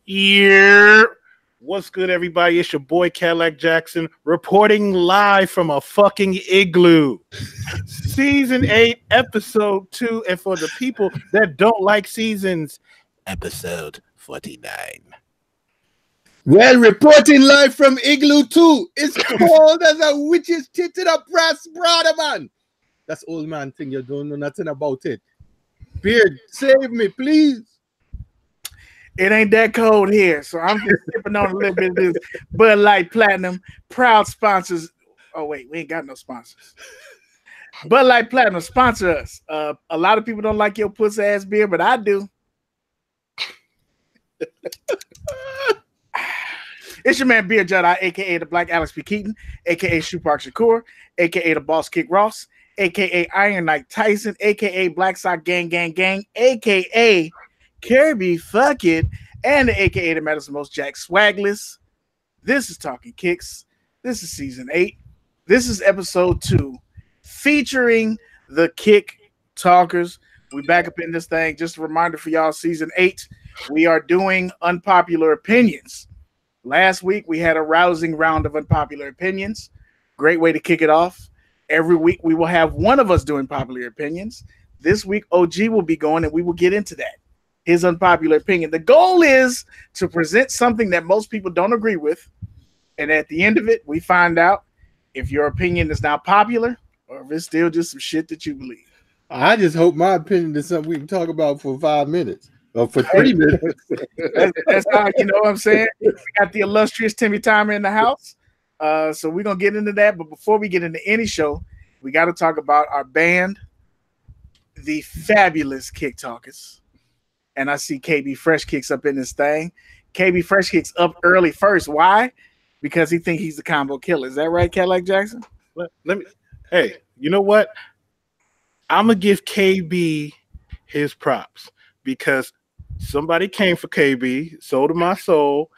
Yeah. What's good, everybody? It's your boy Kadillac Jackson reporting live from a fucking igloo. Season 8, episode 2. And for the people that don't like seasons, episode 49. Well, reporting live from Igloo 2. It's cold as a witch's tit in a brass brother, man. That's old man thing. You don't know nothing about it. Beard, save me, please. It ain't that cold here, so I'm just sipping on a little bit of this Bud Light Platinum. Proud sponsors. Oh, wait, we ain't got no sponsors. Bud Light Platinum, sponsor us. A lot of people don't like your pussy ass beer, but I do. It's your man Beard Jedi, aka the Black Alex P. Keaton, aka Shoe Park Shakur, aka the Boss Kick Ross, aka Iron Knight Tyson, aka Black Sock Gang, aka Kirby Fuck It, and the aka the Madison Most Jack Swagless. This is Talkin Kicks. This is season 8. This is episode 2, featuring the Kick Talkers. We back up in this thing. Just a reminder for y'all, season 8, we are doing unpopular opinions. Last week, we had a rousing round of unpopular opinions. Great way to kick it off. Every week, we will have one of us doing popular opinions. This week, OG will be going, and we will get into that. His unpopular opinion. The goal is to present something that most people don't agree with, and at the end of it, we find out if your opinion is now popular or if it's still just some shit that you believe. I just hope my opinion is something we can talk about for 5 minutes. Or for 3 minutes. That's how, you know what I'm saying? We got the illustrious Timmy Timer in the house. So we're going to get into that. But before we get into any show, we got to talk about our band, the fabulous Kick Talkers. And I see KB Fresh Kicks up in this thing. KB Fresh Kicks up early first. Why? Because he thinks he's the combo killer. Is that right, Cadillac Jackson? Hey, you know what? I'm going to give KB his props because somebody came for KB, sold him my soul,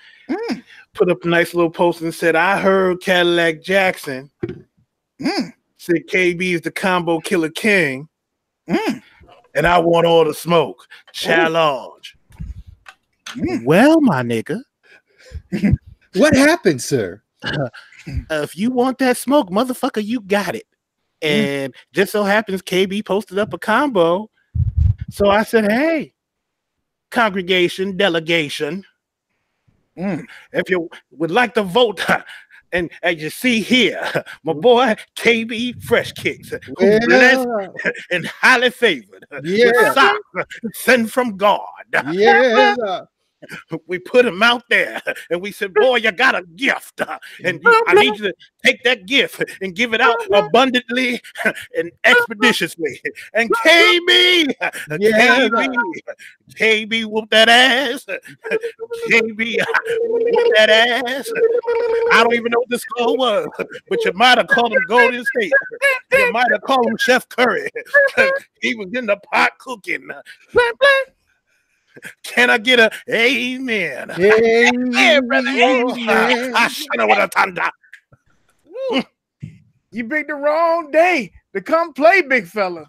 put up a nice little post and said, I heard Cadillac Jackson said KB is the combo killer king, and I want all the smoke. Challenge. Well, my nigga. What happened, sir? If you want that smoke, motherfucker, you got it. And just so happens KB posted up a combo. So I said, hey, congregation, delegation, if you would like to vote, and as you see here, my boy KB Fresh Kicks, who's blessed and highly favored, with socks sent from God. Yeah. We put him out there and we said, boy, you got a gift. And I need you to take that gift and give it out abundantly and expeditiously. And KB whooped that ass. KB whooped that ass. I don't even know what the score was, but you might have called him Golden State. You might have called him Chef Curry. He was in the pot cooking. Can I get a amen? Amen. You picked the wrong day to come play, big fella.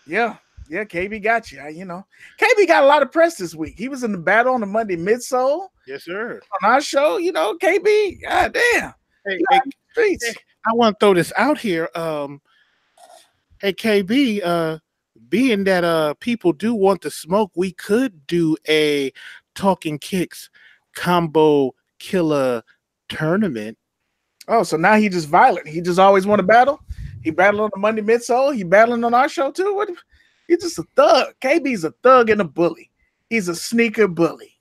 Yeah, KB got you. You know, KB got a lot of press this week. He was in the battle on the Monday Midsole. Yes, sir. On our show, you know, KB, goddamn. Hey, I want to throw this out here. Hey, KB, being that people do want to smoke, we could do a Talkin Kicks combo killer tournament. Oh, so now he just violent. He just always want to battle. He battled on the Monday Midsole. He battling on our show too. What? He's just a thug. KB's a thug and a bully. He's a sneaker bully.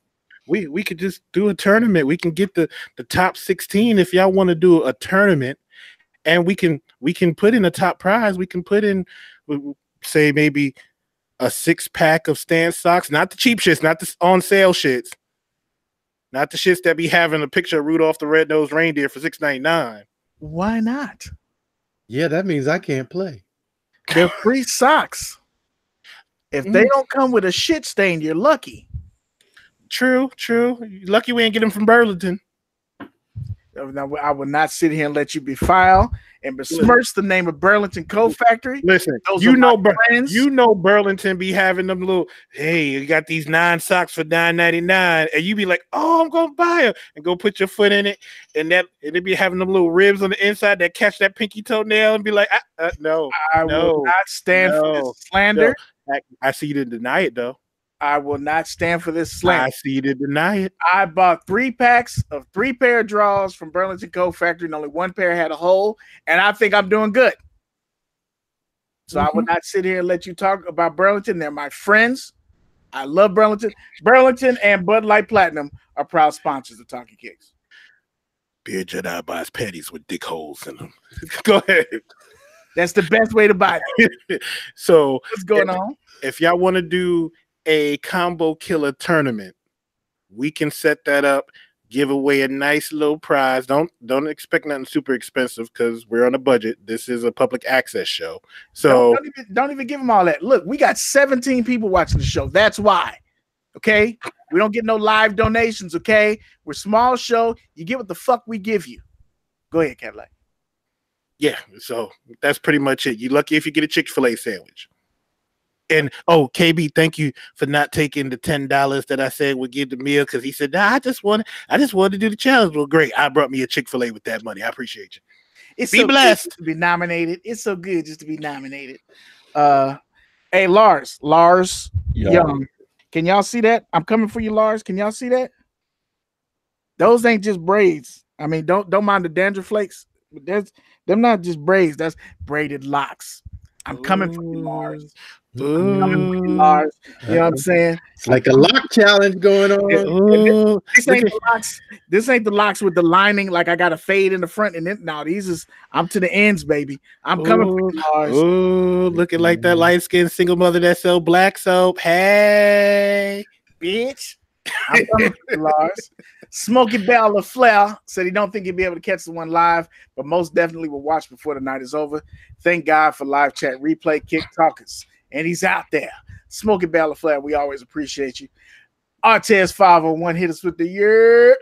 We could just do a tournament. We can get the top 16 if y'all want to do a tournament, and we can put in a top prize. We can put in, say, maybe a 6-pack of Stan socks, not the cheap shits, not the on sale shits, not the shits that be having a picture of Rudolph the Red-Nosed Reindeer for $6.99. Why not? Yeah, that means I can't play. They're free socks. If they don't come with a shit stain, you're lucky. True. Lucky we ain't get them from Burlington. I will not sit here and let you defile and besmirch the name of Burlington Coat Factory. Listen, Those you know friends. Burlington be having them little, hey, you got these 9 socks for $9.99, and you be like, oh, I'm gonna buy them, and go put your foot in it, and it be having them little ribs on the inside that catch that pinky toenail, and be like, no, I will not stand for this slander. No. I see you to deny it though. I will not stand for this slander. I see you to deny it. I bought 3 packs of 3 pair of drawers from Burlington Coat Factory, and only 1 pair had a hole, and I think I'm doing good. So I will not sit here and let you talk about Burlington. They're my friends. I love Burlington. Burlington and Bud Light Platinum are proud sponsors of Talkin Kicks. Beard Jedi buys panties with dick holes in them. Go ahead. That's the best way to buy it. So what's going on? If y'all want to do a combo killer tournament, we can set that up, give away a nice little prize. Don't expect nothing super expensive because we're on a budget. This is a public access show. So don't even give them all that. Look, we got 17 people watching the show. That's why. Okay, we don't get no live donations. Okay, we're a small show. You get what the fuck we give you. Go ahead, Cadillac. Yeah, so that's pretty much it. You're lucky if you get a Chick-fil-A sandwich. And KB, thank you for not taking the $10 that I said would give the meal, because he said, nah, I just wanted to do the challenge. Well, great. I brought me a Chick-fil-A with that money. I appreciate you. It's be so blessed to be nominated. It's so good just to be nominated. Hey, Lars Young. Can y'all see that? I'm coming for you, Lars. Can y'all see that? Those ain't just braids. I mean, don't mind the dandruff flakes. Them not just braids. That's braided locks. I'm coming for you, Lars. Lars. You know what I'm saying? It's like a lock challenge going on. This ain't the locks with the lining. Like I got a fade in the front, and then now I'm to the ends, baby. I'm coming for you, Lars. Looking like that light-skinned single mother that sell black soap. Hey, bitch. I'm coming for you, Lars. Smokey Bell LaFleur said he don't think he'll be able to catch the one live, but most definitely will watch before the night is over. Thank God for live chat replay kick talkers. And he's out there. Smokey Bell LaFleur, we always appreciate you. Artez 501 hit us with the year.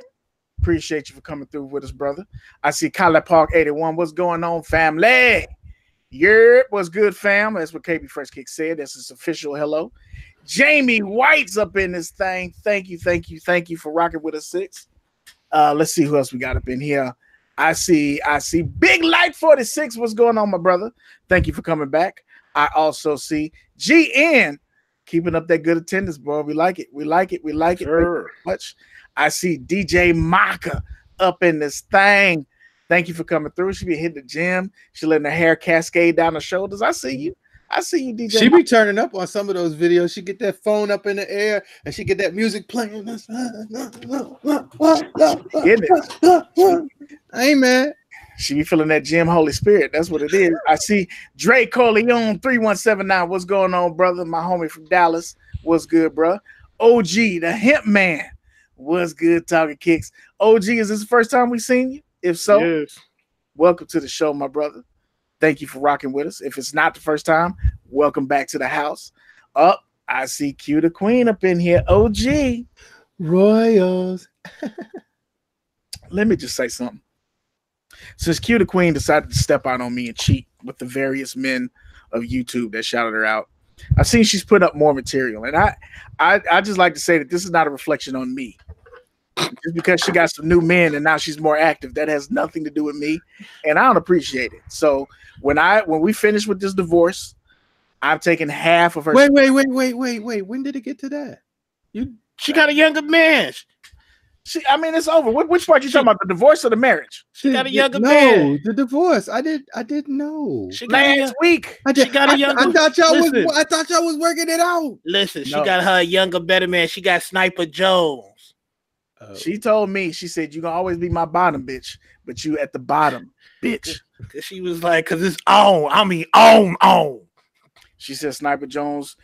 Appreciate you for coming through with us, brother. I see Kadillac Park 81. What's going on, family? Yerp, what's good, fam? That's what KB Fresh Kick said. That's his official hello. Jamie White's up in this thing. Thank you for rocking with us, 6. Let's see who else we got up in here. I see Big Light 46. What's going on, my brother? Thank you for coming back. I also see GN keeping up that good attendance, bro. We like it. Sure. Much. I see DJ Maka up in this thing. Thank you for coming through. She be hitting the gym. She letting her hair cascade down her shoulders. I see you, DJ. She be turning up on some of those videos. She get that phone up in the air and she get that music playing. Hey, man. She be feeling that gym Holy Spirit. That's what it is. I see Dre Corleone 3179. What's going on, brother? My homie from Dallas. What's good, bro? OG, the hemp man. What's good, Talkin Kicks? OG, is this the first time we seen you? If so, yes. Welcome to the show, my brother. Thank you for rocking with us. If it's not the first time, welcome back to the house. I see Q the Queen up in here. OG. Royals. Let me just say something. Since Q the Queen decided to step out on me and cheat with the various men of YouTube that shouted her out, I've seen she's put up more material. And I just like to say that this is not a reflection on me. Just because she got some new men and now she's more active, that has nothing to do with me. And I don't appreciate it. So when we finish with this divorce, I'm taking half of her. Wait. When did it get to that? She got a younger man. It's over. Which part you talking about? The divorce or the marriage? She got a younger man. No, the divorce. I didn't know. Last week. She got a younger. I thought y'all was working it out. Listen, she got her younger, better man. She got Sniper Jones. She told me, she said, you can always be my bottom bitch, but you at the bottom, bitch. She was like, because it's on. I mean, on. She said, Sniper Jones,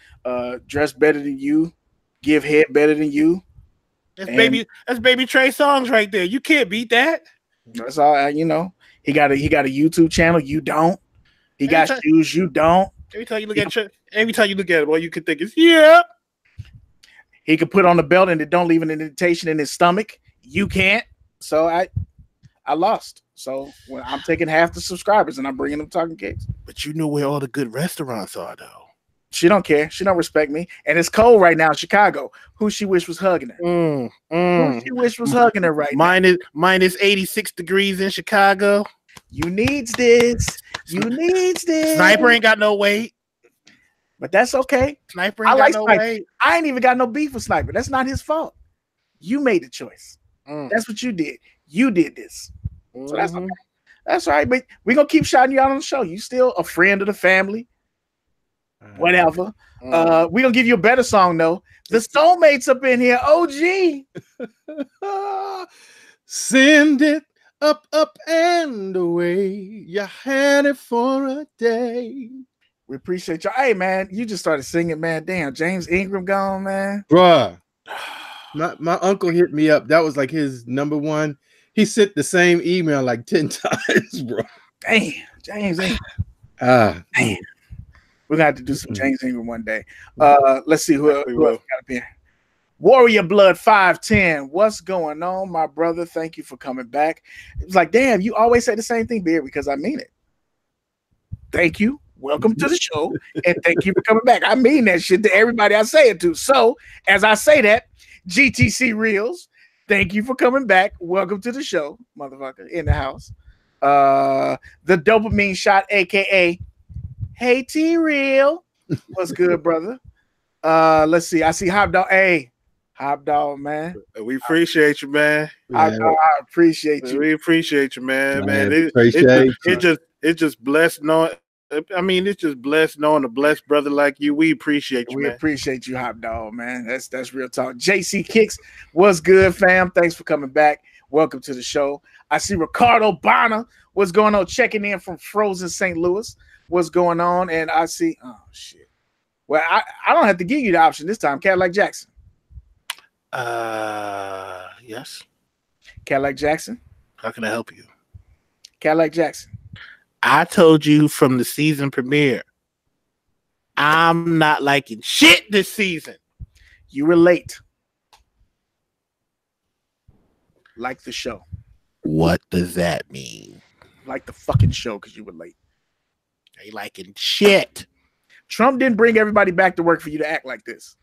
dress better than you, give head better than you. That's baby Trey Songz right there. You can't beat that. That's all. He got a YouTube channel. You don't. He got shoes. You don't. Every time you look at it, all you can think is yeah. He could put on a belt and it don't leave an indentation in his stomach. You can't. So I lost. So when I'm taking half the subscribers and I'm bringing them Talkin Kicks. But you know where all the good restaurants are, though. She don't care. She don't respect me. And it's cold right now in Chicago. Who she wish was hugging her? Who she wish was hugging her right now? Minus 86 degrees in Chicago. You needs this. You needs this. Sniper ain't got no weight. But that's okay. Sniper ain't got no weight. I ain't even got no beef with Sniper. That's not his fault. You made the choice. That's what you did. You did this. So that's okay. That's all right. But we're going to keep shouting you out on the show. You still a friend of the family. Whatever. We're going to give you a better song, though. The Soulmates up in here. OG. Send it up, up, and away. You had it for a day. We appreciate you. Hey, man, you just started singing, man. Damn, James Ingram gone, man. Bruh. My uncle hit me up. That was like his number one. He sent the same email like 10 times, bro. Damn, James Ingram. Damn. We're gonna have to do some James Ingram one day. Let's see who else got up here. Warrior Blood 510. What's going on, my brother? Thank you for coming back. It was like, damn, you always say the same thing, Beard, because I mean it. Thank you. Welcome to the show, and thank you for coming back. I mean that shit to everybody I say it to. So, as I say that, GTC Reels, thank you for coming back. Welcome to the show, motherfucker, in the house. The Dopamine Shot, a.k.a. Hey, T-Real. What's good, brother? Let's see. I see Hop Dog. Hey, Hop Dog, man. We appreciate you, man. I appreciate you. We appreciate you, man. It's just blessed knowing. I mean, it's just blessed knowing a blessed brother like you. We appreciate you, we man. Appreciate you, Hop Dog, man. That's real talk. JC Kicks, what's good, fam? Thanks for coming back. Welcome to the show. I see Ricardo Bonner. What's going on? Checking in from frozen St. Louis. What's going on? And I see, oh shit. Well, I don't have to give you the option this time. Cadillac Jackson. Yes. Cadillac Jackson. How can I help you? Cadillac Jackson. I told you from the season premiere, I'm not liking shit this season. You were late. Like the show. What does that mean? Like the fucking show because you were late. I ain't liking shit. Trump didn't bring everybody back to work for you to act like this.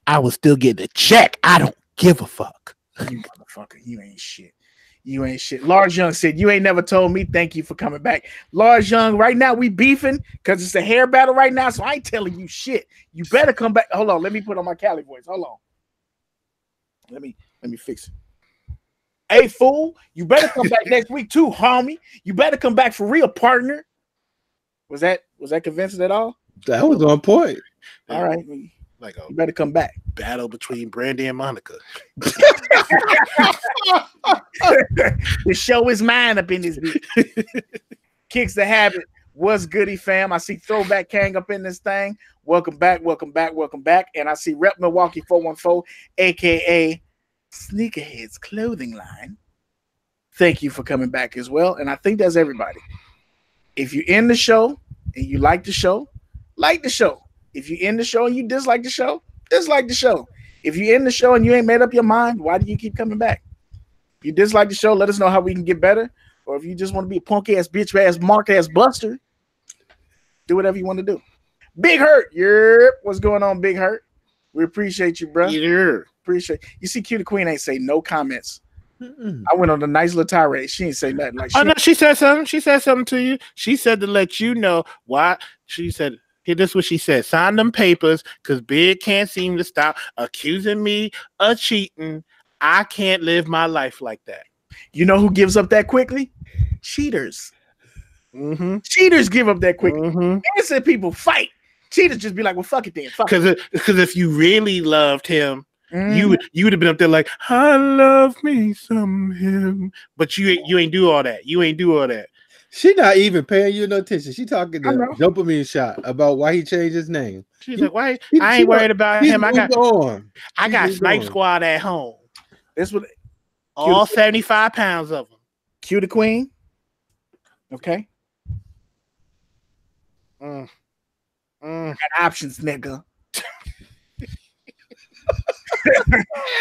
I was still getting a check. I don't give a fuck. You motherfucker. You ain't shit. You ain't shit. Large Young said, you ain't never told me. Thank you for coming back. Large Young, right now we beefing because it's a hair battle right now, so I ain't telling you shit. You better come back. Hold on. Let me put on my Cali voice. Hold on. Let me fix it. Hey, fool, you better come back next week too, homie. You better come back for real, partner. Was that convincing at all? That was on point. All right. Like you better come back. Battle between Brandy and Monica. The show is mine up in this bitch. Kicks the Habit. What's goody, fam? I see Throwback Kang up in this thing. Welcome back, welcome back, welcome back. And I see Rep Milwaukee 414, aka Sneakerheads Clothing Line. Thank you for coming back as well. And I think that's everybody. If you're in the show and you like the show, like the show. If you're in the show and you dislike the show, dislike the show. If you're in the show and you ain't made up your mind, why do you keep coming back? If you dislike the show, let us know how we can get better. Or if you just want to be a punk ass, bitch ass, mark ass buster, do whatever you want to do. Big Hurt, what's going on, Big Hurt? We appreciate you, bro. Yeah. Appreciate you. See, Q the Queen ain't say no comments. I went on a nice little tirade. She ain't say nothing. Like, no, she said something. She said something to you. She said to let you know why. She said, "Here, this is what she said: sign them papers, because Big can't seem to stop accusing me of cheating. I can't live my life like that." You know who gives up that quickly? Cheaters. Cheaters give up that quickly. Innocent people fight. Cheaters just be like, "Well, fuck it then." Because if you really loved him, you would have been up there like, "I love me some him," but you ain't do all that. You ain't do all that. She not even paying you no attention. She talking to Dopamine Shot about why he changed his name. She's like, "Why? I ain't worried about him. I got Snipe Squad at home. This was all 75 pounds of them." Q the Queen. Okay. Got options, nigga.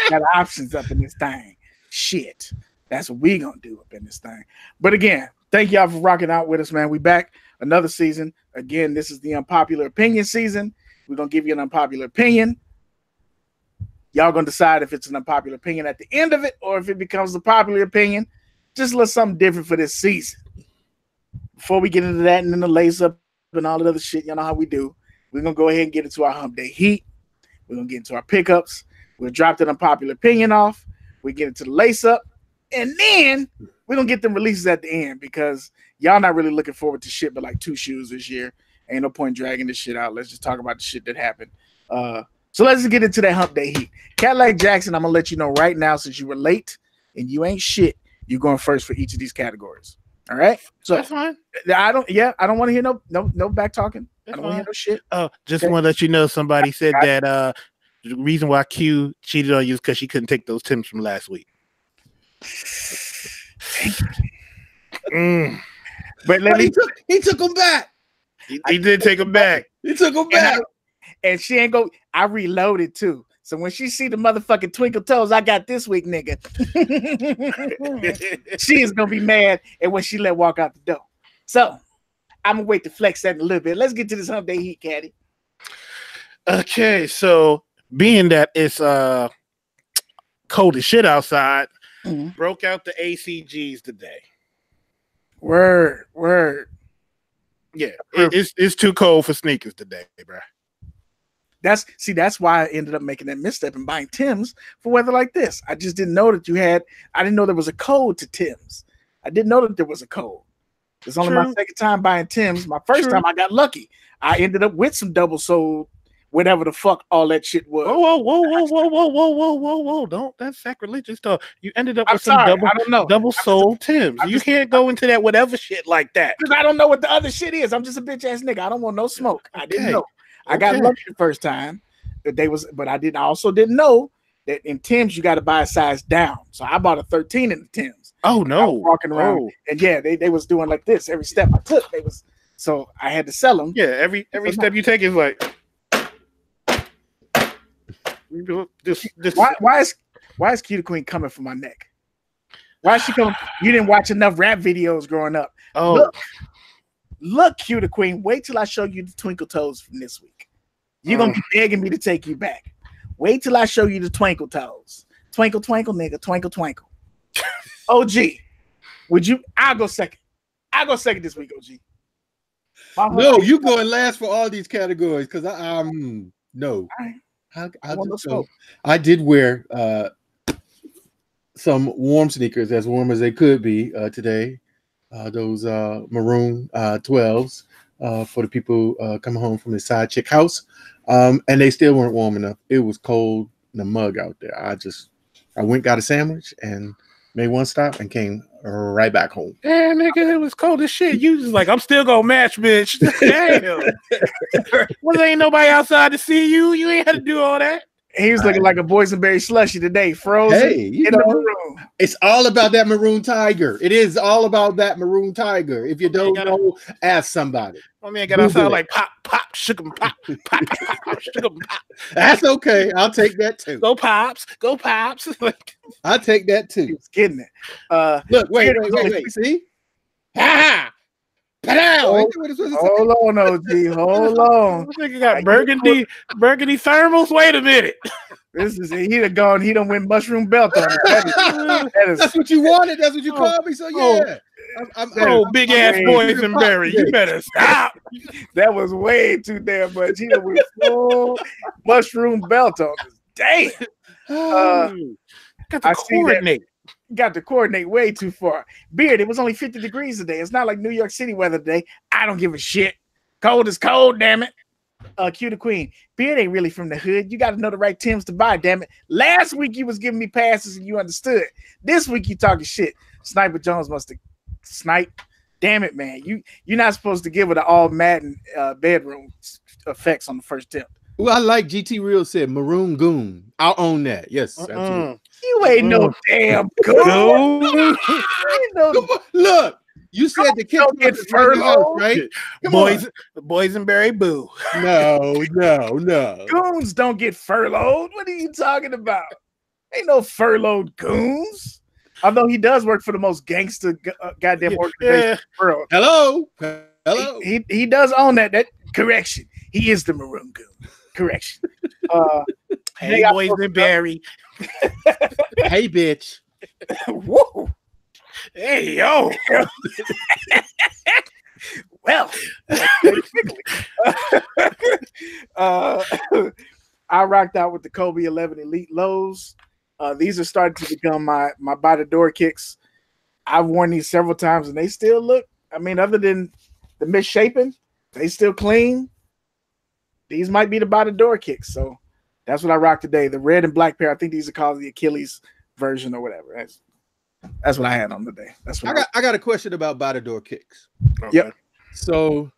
Got options up in this thing. Shit. That's what we gonna do up in this thing. But again, thank y'all for rocking out with us, man. We back another season. Again, this is the Unpopular Opinion season. We're gonna give you an unpopular opinion. Y'all gonna decide if it's an unpopular opinion at the end of it or if it becomes a popular opinion. Just a little something different for this season. Before we get into that and then the lace up and all that other shit, you know how we do. We're gonna go ahead and get into our hump day heat. We're gonna get into our pickups. We'll drop that unpopular opinion off. We get into the lace up, and then we're gonna get them releases at the end because y'all not really looking forward to shit but like 2 shoes this year. Ain't no point dragging this shit out. Let's just talk about the shit that happened. So let's just get into that hump day heat. Cadillac Jackson, I'm gonna let you know right now since you were late and you ain't shit. You're going first for each of these categories. All right. So that's fine. I don't want to hear no back talking. That's I don't want to hear no shit. Oh, just want to let you know somebody said that the reason why Q cheated on you is because she couldn't take those Timbs from last week. But he took them back. He did take them back. He took them back. And she ain't go. I reloaded too. So when she see the motherfucking twinkle toes I got this week, nigga, she is gonna be mad. And when she let walk out the door, so I'm gonna wait to flex that in a little bit. Let's get to this hump day heat, Caddy. Okay, so being that it's cold as shit outside, broke out the ACGs today. Word. Yeah, it's too cold for sneakers today, bro. That's why I ended up making that misstep and buying Timbs for weather like this. I just didn't know that I didn't know there was a code to Timbs. I didn't know that there was a code. It's only my second time buying Timbs. My first time I got lucky. I ended up with some double soled, whatever the fuck all that shit was. Whoa. Don't, that's sacrilegious stuff. You ended up with some double soled Timbs. You can't go into that whatever shit like that. Because I don't know what the other shit is. I'm just a bitch ass nigga. I don't want no smoke. I didn't know. I got lucky the first time but I also didn't know that in Timbs you got to buy a size down. So I bought a 13 in the Timbs. Oh no, walking around and yeah, they was doing like this every step I took. So I had to sell them. Yeah, every step you take is like. Why is Cutie Queen coming for my neck? Why is she coming? You didn't watch enough rap videos growing up. Oh. Look, Cutie Queen, wait till I show you the twinkle toes from this week. You're going to be begging me to take you back. Wait till I show you the twinkle toes. Twinkle, twinkle, nigga. Twinkle, twinkle. OG, I'll go second. I'll go second this week, OG. No, you going last for all these categories because no. I did wear some warm sneakers, as warm as they could be today. Those maroon 12s for the people coming home from the side chick house, and they still weren't warm enough. It was cold in the mug out there. I went, got a sandwich, and made one stop and came right back home. Yeah, nigga, it was cold as shit. You just like, I'm still gonna match, bitch. Damn. Well, ain't nobody outside to see you. You ain't had to do all that. He was looking like a boysenberry slushy today, frozen in the room. It's all about that maroon tiger. It is all about that maroon tiger. If you don't know, ask somebody. My man got outside like pop, shook 'em, pop, shook 'em, pop. That's okay. I'll take that too. Go pops. I'll take that too. He was getting it. Look, wait. See? Ha! Hold on, OG. Hold on. This nigga got burgundy thermals. Wait a minute. He done went mushroom belt on it. That's what you wanted. That's what you called me. So yeah. Big ass boysenberry. You better stop. That was way too damn much. He done went full mushroom belt on us. Damn. Got to coordinate. Got to coordinate way too far. Beard, it was only 50 degrees today. It's not like New York City weather today. I don't give a shit. Cold is cold, damn it. Cutie Queen. Beard ain't really from the hood. You got to know the right Timbs to buy, damn it. Last week you was giving me passes and you understood. This week you talking shit. Sniper Jones must have sniped. Damn it, man. You're not supposed to give it an all Madden bedroom effects on the first tip. Well, I like GT Real said maroon goon. I'll own that. Yes, absolutely. You ain't no damn goon. Look, You said the kids don't get furloughed, right? Come Boysenberry Boo. No. Goons don't get furloughed. What are you talking about? Ain't no furloughed goons. Although he does work for the most gangster goddamn organization in the world. Hello. He does own that. That correction. He is the Maroon Goon. Correction. Hey, Boysenberry. Hey, bitch. Whoa. Hey, yo. Well, I rocked out with the Kobe 11 Elite Lows. These are starting to become my by the door kicks. I've worn these several times and they still look, I mean, other than the misshapen, they still clean. These might be the by the door kicks. So that's what I rock today. The red and black pair. I think these are called the Achilles version or whatever. That's what I had on today. That's what I got a question about by the door kicks. Okay. Yep. So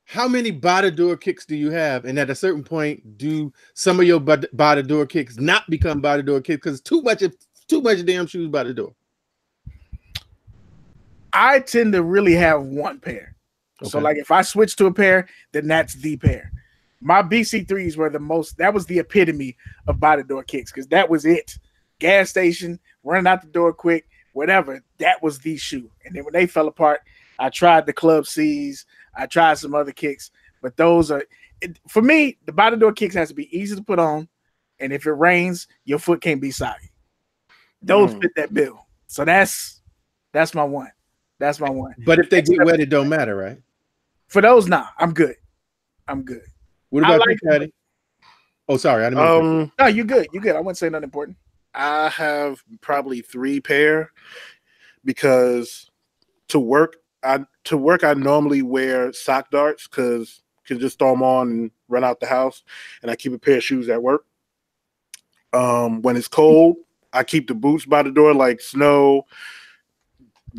how many by the door kicks do you have? And at a certain point, do some of your by the door kicks not become by the door kicks because too much damn shoes by the door? I tend to really have one pair. Okay. So like if I switch to a pair, then that's the pair. My BC3s were that was the epitome of by the door kicks because that was it. Gas station, running out the door quick, whatever. That was the shoe. And then when they fell apart, I tried the Club C's. I tried some other kicks, but those are for me. The by the door kicks has to be easy to put on, and if it rains, your foot can't be soggy. Those fit that bill. So that's my one. That's my one. But if they get wet, it don't matter, right? For those, nah, I'm good. What about you, Caddy? Oh, sorry, I didn't mean no, you're good. You're good. I wouldn't say nothing important. I have probably 3 pair because to work I normally wear sock darts because I can just throw them on and run out the house, and I keep a pair of shoes at work. When it's cold, I keep the boots by the door, like snow,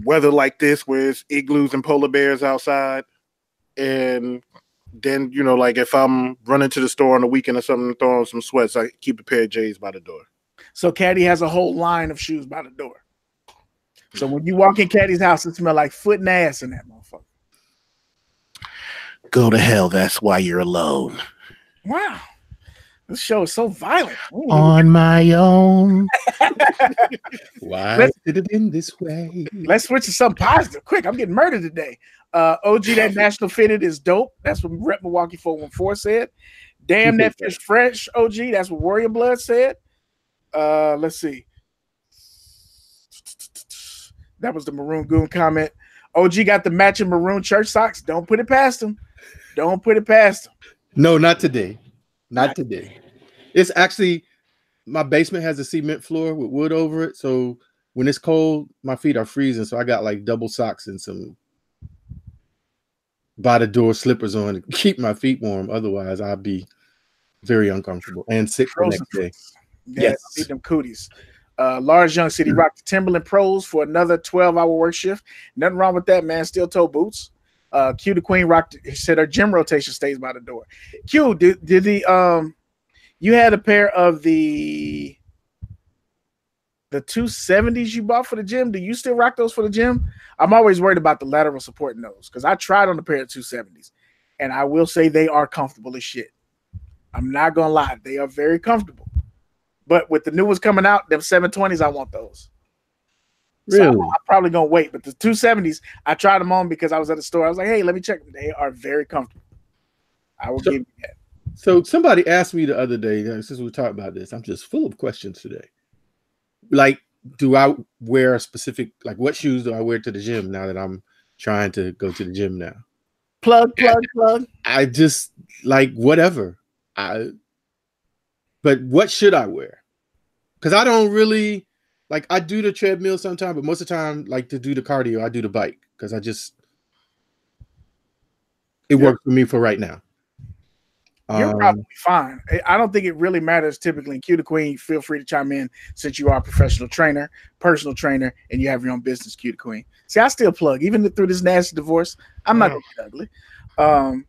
weather like this where it's igloos and polar bears outside. And then, like if I'm running to the store on the weekend or something, throwing some sweats, I keep a pair of J's by the door. So Caddy has a whole line of shoes by the door. So when you walk in Caddy's house, it smells like foot and ass in that motherfucker. Go to hell. That's why you're alone. Wow. This show is so violent. On my own. Why did it end this way? Let's switch to something positive. Quick, I'm getting murdered today. OG, that National Fitted is dope. That's what Rep Milwaukee 414 said. Damn, that fish fresh, OG. That's what Warrior Blood said. Let's see. That was the Maroon Goon comment. OG got the matching maroon church socks. Don't put it past him. Don't put it past him. No, not today. Not today. It's actually, my basement has a cement floor with wood over it. So when it's cold, my feet are freezing. So I got like double socks and some by the door slippers on to keep my feet warm. Otherwise, I'd be very uncomfortable and sick the next day. Yeah, yes. Eat them cooties. Large Young City rocked the Timberland Pros for another 12-hour work shift. Nothing wrong with that, man. Steel toe boots. Q the Queen rocked. Said her gym rotation stays by the door. Q, did the you had a pair of the 270s you bought for the gym? Do you still rock those for the gym? I'm always worried about the lateral support in those because I tried on a pair of 270s, and I will say they are comfortable as shit. I'm not gonna lie, they are very comfortable. But with the new ones coming out, them 720s, I want those. Really? So I'm probably gonna wait. But the 270s, I tried them on because I was at the store. I was like, hey, let me check them. They are very comfortable. I will give you that. So somebody asked me the other day, since we were talking about this, I'm just full of questions today. Like, do I wear a specific, like what shoes do I wear to the gym now that I'm trying to go to the gym now? Plug. I just like whatever. But what should I wear? Because I don't really like, I do the treadmill sometimes, but most of the time, like to do the cardio, I do the bike because it works for me for right now. You're probably fine. I don't think it really matters typically. And Q the Queen, feel free to chime in since you are a professional trainer, personal trainer, and you have your own business, Q the Queen. See, I still plug, even through this nasty divorce. I'm not going to be ugly.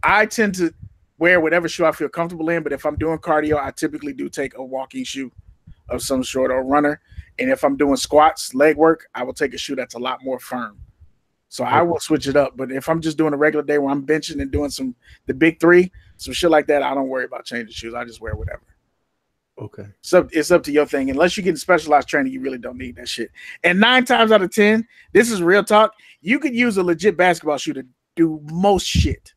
I tend to wear whatever shoe I feel comfortable in, but if I'm doing cardio, I typically do take a walking shoe of some sort or a runner. And if I'm doing squats, leg work, I will take a shoe that's a lot more firm. So I will switch it up. But if I'm just doing a regular day where I'm benching and doing the big three, some shit like that, I don't worry about changing shoes. I just wear whatever. Okay. So it's up to your thing. Unless you get specialized training, you really don't need that shit. And 9 times out of 10, this is real talk. You could use a legit basketball shoe to do most shit.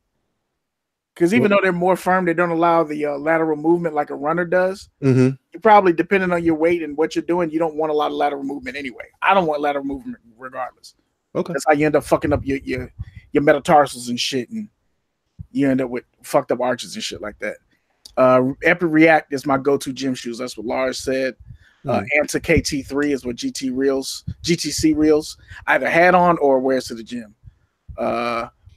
Because even though they're more firm, they don't allow the lateral movement like a runner does. Mm-hmm. You probably, depending on your weight and what you're doing, you don't want a lot of lateral movement anyway. I don't want lateral movement regardless. Okay. That's how you end up fucking up your metatarsals and shit, and you end up with fucked up arches and shit like that. Epic React is my go-to gym shoes. That's what Lars said. Anta KT3 is what GTC reels either had on or wears to the gym.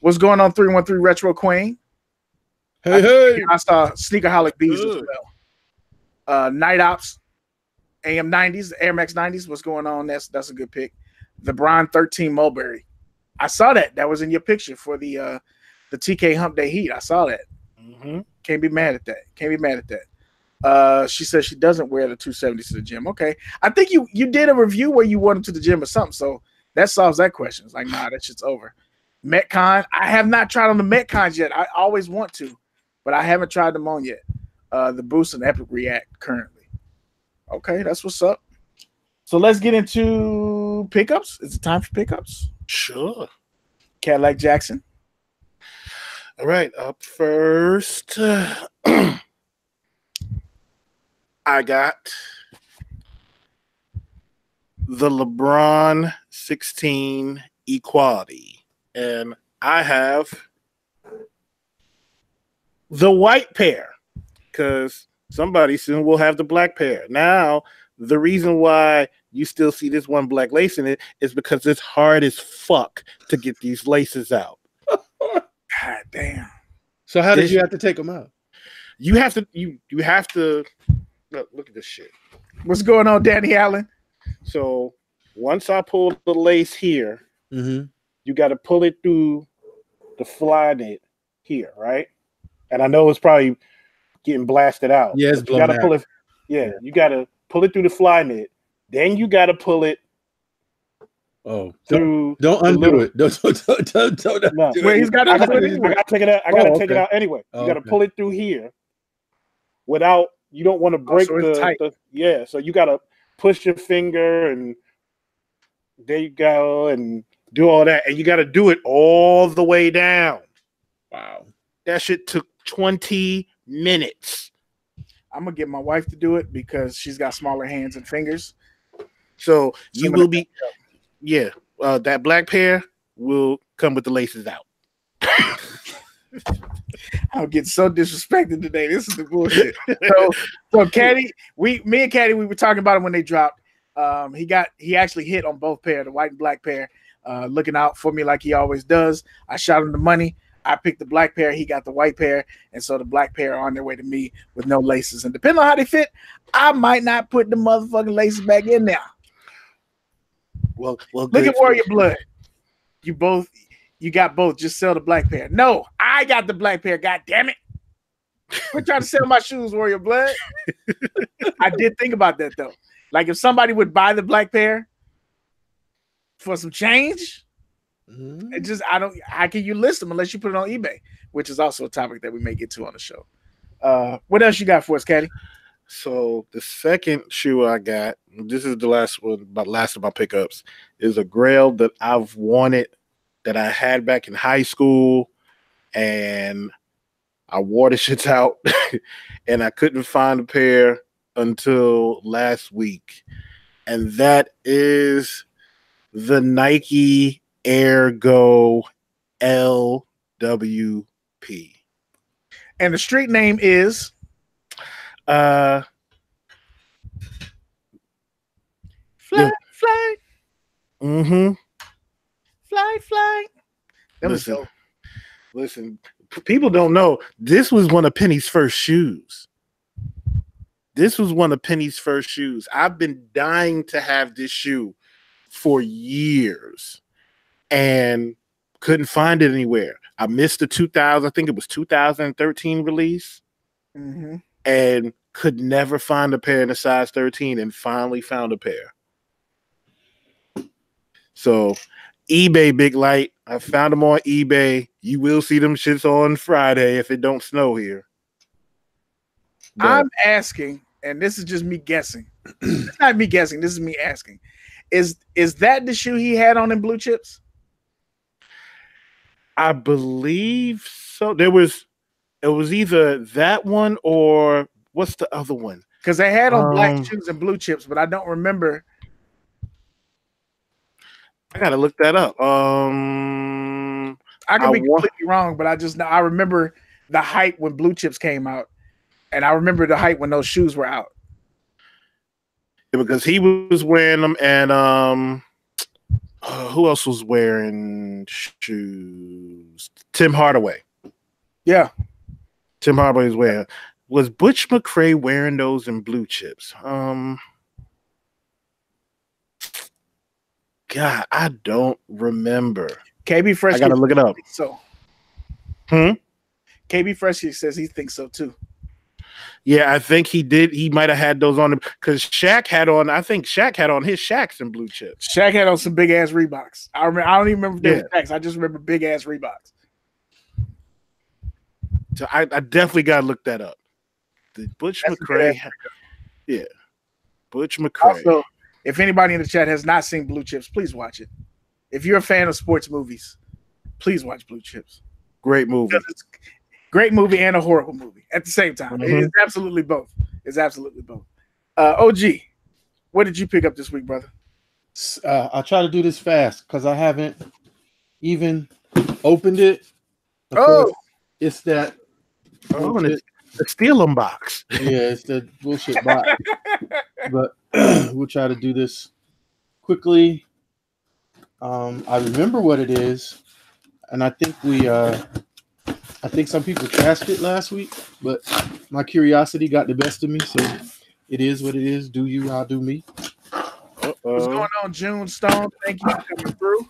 What's going on, 313 Retro Queen? Hey. I saw Sneakerholic Bees as well. Night Ops, AM 90s, Air Max 90s. What's going on? That's a good pick. The Bron 13 Mulberry. I saw that. That was in your picture for the TK Hump Day Heat. I saw that. Mm-hmm. Can't be mad at that. She says she doesn't wear the 270s to the gym. Okay. I think you did a review where you wore them to the gym or something. So that solves that question. It's like, nah, that shit's over. Metcon. I have not tried on the Metcons yet. I always want to, but I haven't tried them on yet. The Boost and Epic React currently. Okay, that's what's up. So let's get into pickups. Is it time for pickups? Sure. Cadillac Jackson. All right, up first, I got the LeBron 16 Equality, and I have the white pair because somebody soon will have the black pair. Now, the reason why you still see this one black lace in it is because it's hard as fuck to get these laces out. God damn. So how did you have to take them out? You have to look at this shit. What's going on, Danny Allen? So once I pull the lace here, you got to pull it through the fly knit here, right? And I know it's probably getting blasted out. Yeah, it's blown out. Pull it. Yeah, you got to pull it through the fly knit. Then you got to pull it. Oh, don't undo it. Don't no. Wait, he's got to take it out. I gotta take it out anyway. You gotta pull it through here without. You don't want to break the. So you gotta push your finger and there you go and do all that, and you gotta do it all the way down. Wow, that shit took 20 minutes. I'm gonna get my wife to do it because she's got smaller hands and fingers. So you will be. Yeah, that black pair will come with the laces out. I'll get so disrespected today. This is the bullshit. So Caddy, me and Caddy, we were talking about it when they dropped. He actually hit on both pair, the white and black pair, looking out for me like he always does. I shot him the money. I picked the black pair. He got the white pair, and so the black pair are on their way to me with no laces. And depending on how they fit, I might not put the motherfucking laces back in there. Well, look at Warrior Blood. You got both. Just sell the black pair. No, I got the black pair. God damn it! Quit trying to sell my shoes, Warrior Blood. I did think about that though. Like if somebody would buy the black pair for some change, it just how can you list them unless you put it on eBay, which is also a topic that we may get to on the show. What else you got for us, Caddy? So the second shoe I got, this is the last of my pickups, is a Grail that I've wanted, that I had back in high school, and I wore the shits out, and I couldn't find a pair until last week, and that is the Nike Air Go LWP. And the street name is Fly. Mm-hmm. Fly. Listen, people don't know this was one of Penny's first shoes. I've been dying to have this shoe for years and couldn't find it anywhere. I missed the 2013 release, and could never find a pair in a size 13, and finally found a pair. So eBay, Big Light. I found them on eBay. You will see them shits on Friday if it don't snow here. But I'm asking, and this is just me guessing. It's not me guessing. This is me asking. Is that the shoe he had on in Blue Chips? I believe so. It was either that one or what's the other one? Because they had on black shoes and Blue Chips, but I don't remember. I gotta look that up. I could be completely wrong, but I remember the hype when Blue Chips came out, and I remember the hype when those shoes were out. Yeah, because he was wearing them, and who else was wearing shoes? Tim Hardaway. Yeah, Tim Hardaway was wearing. Was Butch McRae wearing those in Blue Chips? God, I don't remember. KB Fresh. I gotta look it up. So, KB Fresh says he thinks so too. Yeah, I think he did. He might have had those on because Shaq had on. I think Shaq had on his Shaqs in Blue Chips. Shaq had on some big ass Reeboks. I don't even remember if they were Shaqs. I just remember big ass Reeboks. So I definitely gotta look that up. The Butch McRae. Yeah, Butch McRae. Also, if anybody in the chat has not seen Blue Chips, please watch it. If you're a fan of sports movies, please watch Blue Chips. Great movie. It's great movie and a horrible movie at the same time. It is absolutely both. It's absolutely both. OG, what did you pick up this week, brother? I'll try to do this fast because I haven't even opened it. It's that. The Steel'em box. Yeah, it's the bullshit box. But we'll try to do this quickly. I remember what it is, and I think I think some people trashed it last week, but my curiosity got the best of me, so it is what it is. Do you, I'll do me. What's going on, June Stone? Thank you for coming through.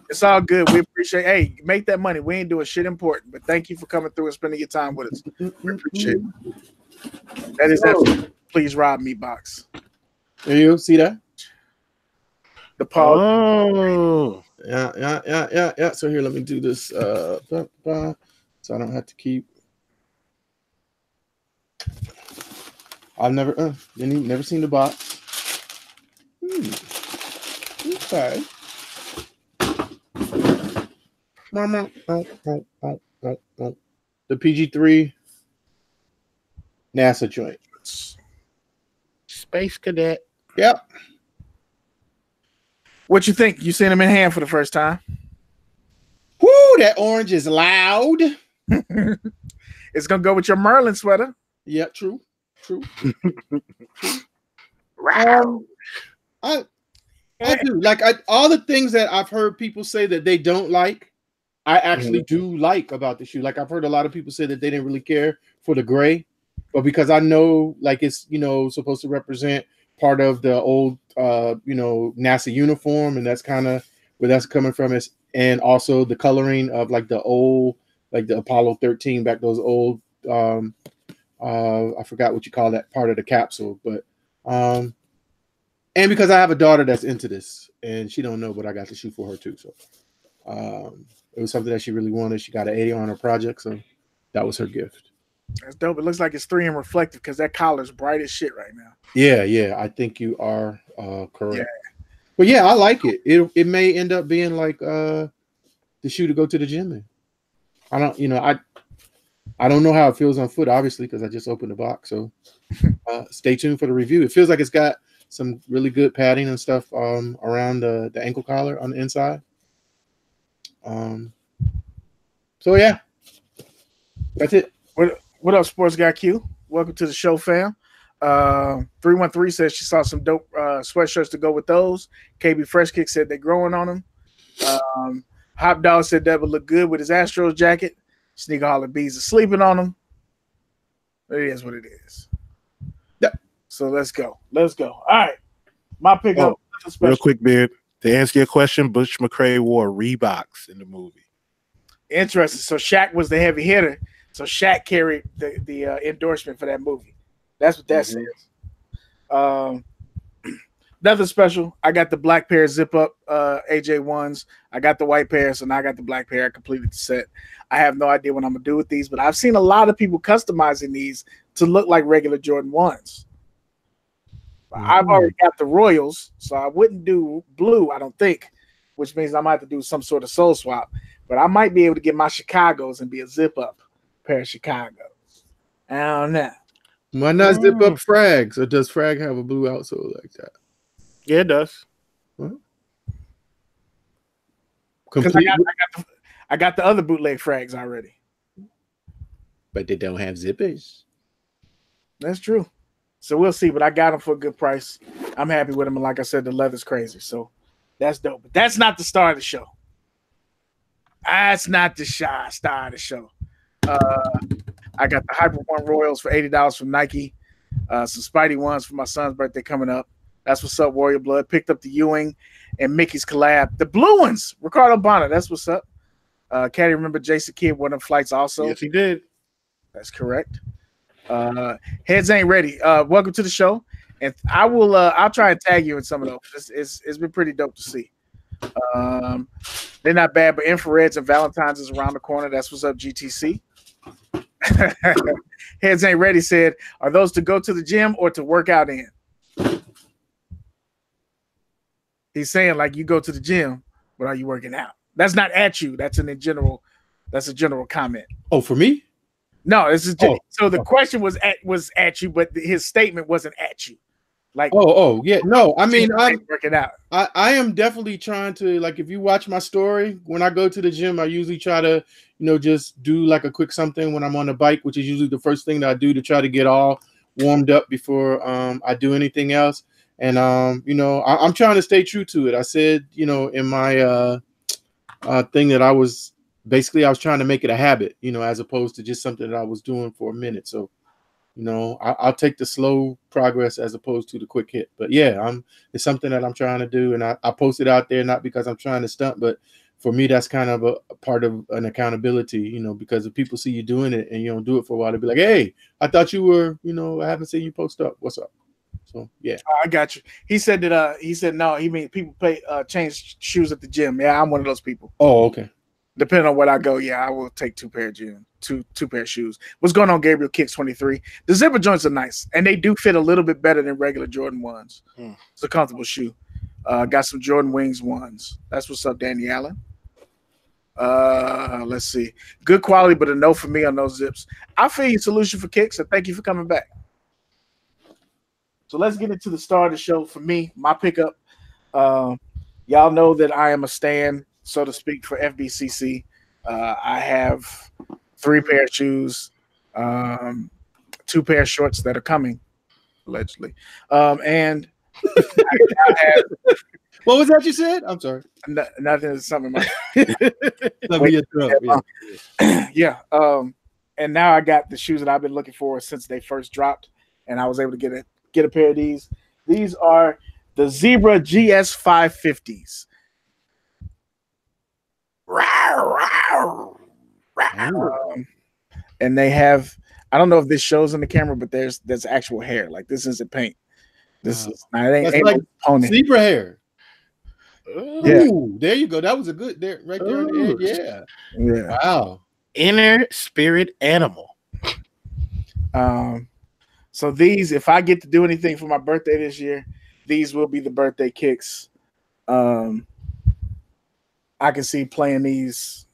It's all good. We appreciate. Hey, make that money. We ain't doing shit important, but thank you for coming through and spending your time with us. We appreciate it. That is absolutely. Please rob me box. There you go. See that? The Paul. Oh, yeah. So here, let me do this. So I don't have to keep. I've never seen the box. Okay. The PG-3 NASA joint. Space Cadet. Yep. What you think? You seen him in hand for the first time? Woo, that orange is loud. It's gonna go with your Merlin sweater. Yeah, true. I do like all the things that I've heard people say that they don't like. I actually do like about the shoe. Like I've heard a lot of people say that they didn't really care for the gray, but because I know like it's supposed to represent part of the old NASA uniform, and that's kind of where that's coming from, and also the coloring of like the old, like the Apollo 13 back, those old I forgot what you call that part of the capsule, but and because I have a daughter that's into this and she don't know, but I got the shoe for her too, so it was something that she really wanted. She got an 80 on her project, so that was her gift. That's dope. It looks like it's 3M reflective because that collar's bright as shit right now. Yeah. I think you are correct. Yeah. But yeah, I like it. It may end up being like the shoe to go to the gym in. I don't know how it feels on foot, obviously, because I just opened the box. So stay tuned for the review. It feels like it's got some really good padding and stuff around the ankle collar on the inside. So yeah, that's it. What up, Sports Guy Q? Welcome to the show, fam. 313 says she saw some dope sweatshirts to go with those. KB Fresh Kick said they're growing on them. Hop Dog said that would look good with his Astros jacket. Sneaker Holler Bees are sleeping on them. It is what it is. Yeah. So let's go. All right. My pickup. Real quick, Beard. To answer your question, Butch McRae wore Reeboks in the movie. Interesting. So Shaq was the heavy hitter. So Shaq carried the endorsement for that movie. That's what that says. Nothing special. I got the black pair zip up AJ ones. I got the white pair, so now I got the black pair. I completed the set. I have no idea what I'm gonna do with these, but I've seen a lot of people customizing these to look like regular Jordan 1s. I've already got the Royals, so I wouldn't do blue, I don't think, which means I might have to do some sort of soul swap. But I might be able to get my Chicagos and be a zip up pair of Chicagos. I don't know. Why not zip up Frags? Or does Frag have a blue outsole like that? Yeah, it does. Because I got the other bootleg Frags already. But they don't have zippers. That's true. So we'll see, but I got them for a good price. I'm happy with them, and like I said, the leather's crazy, so that's dope. But that's not the star of the show. That's not the star of the show. I got the Hyper One Royals for $80 from Nike. Some Spidey ones for my son's birthday coming up. That's what's up, Warrior Blood. Picked up the Ewing and Mickey's collab. The blue ones, Ricardo Bonner. That's what's up. Caddy, remember Jason Kidd, one of them flights also? Yes, he did. That's correct. Heads ain't ready. Welcome to the show, and I'll try and tag you in some of those. It's been pretty dope to see. They're not bad, but Infrareds and Valentine's is around the corner. That's what's up, GTC. Heads ain't ready said, are those to go to the gym or to work out in? He's saying like you go to the gym, but are you working out? That's not at you. That's a general comment. Oh, for me? No, this is so the question was at you, but his statement wasn't at you. Like yeah. No, I mean I'm working out. I am definitely trying to, like, if you watch my story, when I go to the gym, I usually try to, just do like a quick something when I'm on the bike, which is usually the first thing that I do to try to get all warmed up before I do anything else. And I'm trying to stay true to it. I said, in my thing that I was trying to make it a habit, as opposed to just something that I was doing for a minute. So, I'll take the slow progress as opposed to the quick hit. But yeah, it's something that I'm trying to do, and I post it out there not because I'm trying to stunt, but for me that's kind of a part of an accountability, because if people see you doing it and you don't do it for a while, they'll be like, hey, I thought you were, I haven't seen you post up. What's up? So yeah, I got you. He said no. He mean people change shoes at the gym. Yeah, I'm one of those people. Oh, okay. Depending on where I go, yeah, I will take two pair of shoes. What's going on, Gabriel Kicks 23? The zipper joints are nice, and they do fit a little bit better than regular Jordan 1s. It's a comfortable shoe. Got some Jordan Wings 1s. That's what's up, Danny Allen. Let's see. Good quality, but a no for me on those zips. I feel you, Solution for Kicks, and thank you for coming back. So let's get into the star of the show. For me, my pickup. Y'all know that I am a stan, so to speak, for FBCC. I have 3 pair of shoes, 2 pair of shorts that are coming, allegedly. And I have, what was that you said? I'm sorry. Nothing is something. Yeah. And now I got the shoes that I've been looking for since they first dropped, and I was able to get a pair of these. These are the Zebra GS 550s. And they have, I don't know if this shows in the camera, but there's actual hair. Like, this isn't paint. This is ain't like pony. Zebra hair. Yeah. Ooh, there you go. That was a good there right there on the edge. Yeah. Wow. Inner spirit animal. So these, if I get to do anything for my birthday this year, these will be the birthday kicks. I can see playing these.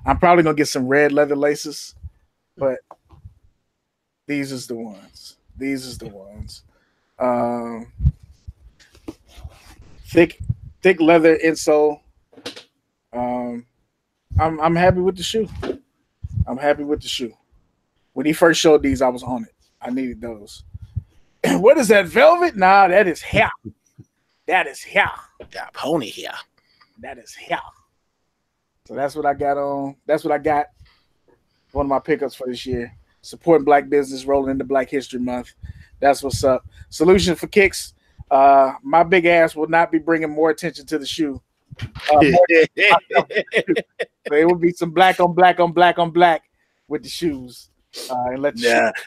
I'm probably gonna get some red leather laces, but these is the ones. Thick leather insole. I'm happy with the shoe. When he first showed these, I was on it. I needed those. What is that, velvet? Nah, that is hair. Got pony hair. That is hair. So that's what I got on. That's what I got. One of my pickups for this year. Supporting Black business, rolling into Black History Month. That's what's up. Solution for Kicks. My big ass will not be bringing more attention to the shoe. There will be some black on black on black on black with the shoes. And let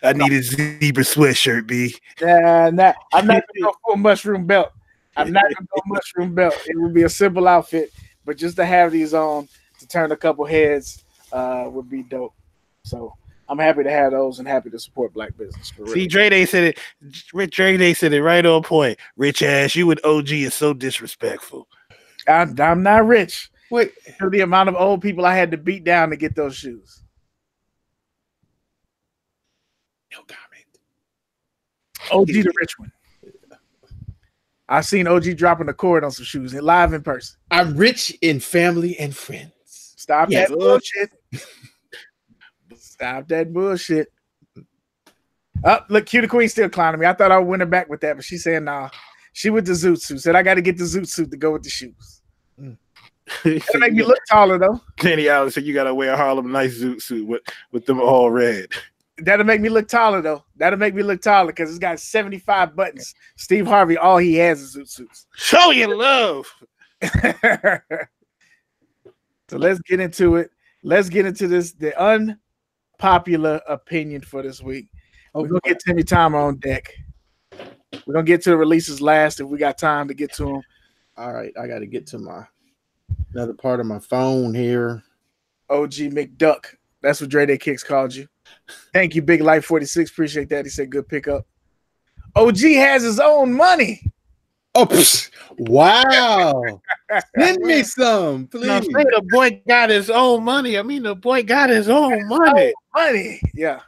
I need a zebra sweatshirt, B. Nah. I'm not gonna go full mushroom belt. I'm not gonna go mushroom belt. It would be a simple outfit, but just to have these on to turn a couple heads would be dope. So I'm happy to have those and happy to support black business. For real. See, Dre Day said it. Dre Day said it right on point. Rich ass, you with OG is so disrespectful. I'm not rich. Wait, For the amount of old people I had to beat down to get those shoes. no comment. OG the rich one. I've seen OG dropping the cord on some shoes live in person. I'm rich in family and friends. Stop Yes. that bullshit. Stop that bullshit. Oh, look, Q the Queen still clowning me. I thought I would win her back with that, but she's saying nah. She with the zoot suit. Said I got to get the zoot suit to go with the shoes. That'll make me look taller though. Kenny Allen said you gotta wear a Harlem Nice zoot suit with them all red. That'll make me look taller though. That'll make me look taller because it's got 75 buttons. Steve Harvey, all he has is zoot suits. Show your love. So let's get into it. Let's get into this. The unpopular opinion for this week. We're gonna get Timmy Timer on deck. We're gonna get to the releases last if we got time to get to them. All right, I got to get to my another part of my phone here. OG McDuck. That's what Dre Day Kicks called you. Thank you, Big Life 46. Appreciate that. He said good pickup. OG has his own money. Oh, wow. Send me some, please. No, say the boy got his own money. I mean, the boy got his own money. Money. Yeah.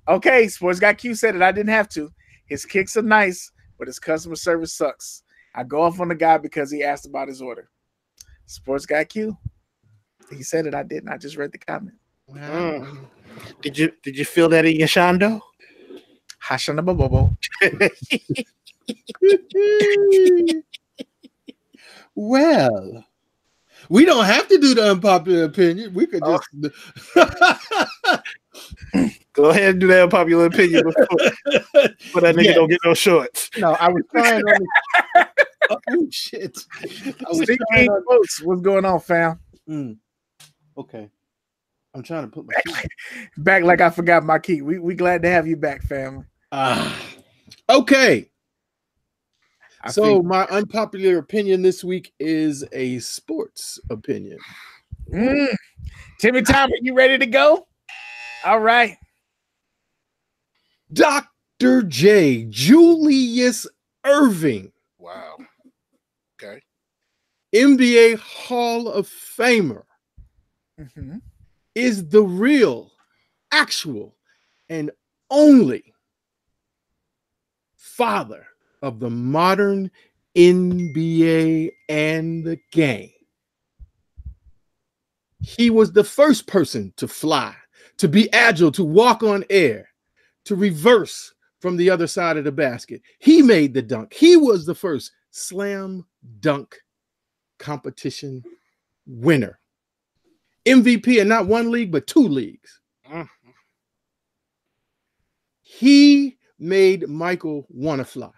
Okay, Sports Guy Q said it. I didn't have to. His kicks are nice, but his customer service sucks. I go off on the guy because he asked about his order. Sports Guy Q. He said it. I didn't. I just read the comment. Did you feel that in your shondo? Hashana Bobo. Well, we don't have to do the unpopular opinion. We could just go ahead and do that unpopular opinion before that nigga don't get no shorts. No, I was trying on the oh shit. I was trying on... What's going on, fam? Okay. I'm trying to put my key back like I forgot my key. We glad to have you back, family. Okay. So my unpopular opinion this week is a sports opinion. Timmy Timer, you ready to go? All right. Dr. J. Julius Erving. Wow. Okay. NBA Hall of Famer. Is the real, actual, and only father of the modern NBA and the game. He was the first person to fly, to be agile, to walk on air, to reverse from the other side of the basket. He made the dunk. He was the first slam dunk competition winner. MVP in not one league, but two leagues. He made Michael want to fly.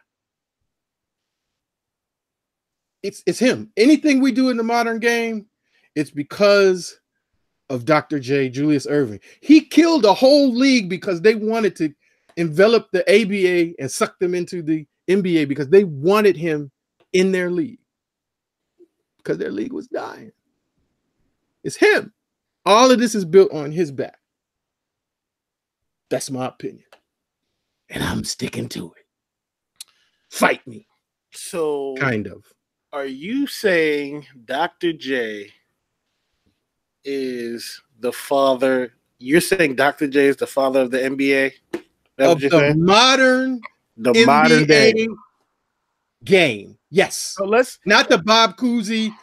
It's him. Anything we do in the modern game, it's because of Dr. J. Julius Erving. He killed a whole league because they wanted to envelop the ABA and suck them into the NBA because they wanted him in their league because their league was dying. It's him. All of this is built on his back. That's my opinion. And I'm sticking to it. Fight me. So, kind of. Are you saying Dr. J is the father? You're saying Dr. J is the father of the NBA? Of the modern day game. Yes. So let's not the Bob Cousy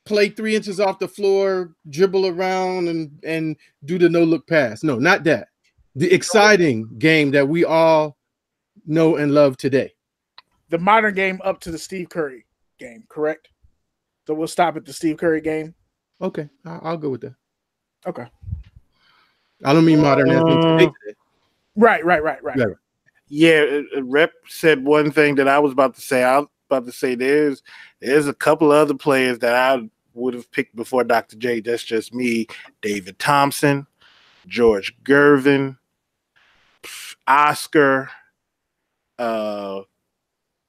play 3 inches off the floor, dribble around and do the no-look pass. No, not that. The exciting game that we all know and love today. The modern game up to the Steve Curry game, correct? So we'll stop at the Steve Curry game. Okay, I'll go with that. Okay. I don't mean modern as in today. Right. Yeah, Rep said one thing that I was about to say. I was about to say there's a couple of other players that I would have picked before Dr. J. That's just me. David Thompson, George Gervin, Oscar,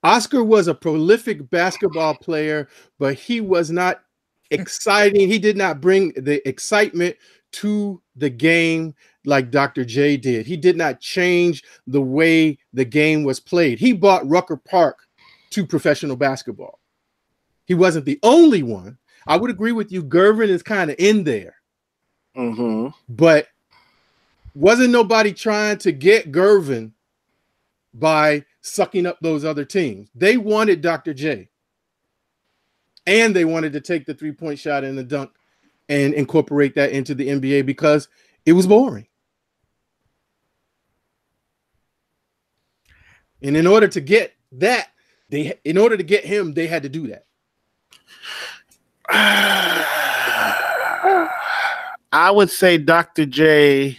Oscar was a prolific basketball player, but he was not exciting. He did not bring the excitement to the game like Dr. J did. He did not change the way the game was played. He brought Rucker Park to professional basketball. He wasn't the only one. I would agree with you. Gervin is kind of in there. But wasn't nobody trying to get Gervin by sucking up those other teams. They wanted Dr. J. And they wanted to take the three-point shot and the dunk and incorporate that into the NBA because it was boring. And in order to get that, in order to get him, they had to do that. I would say Dr. J.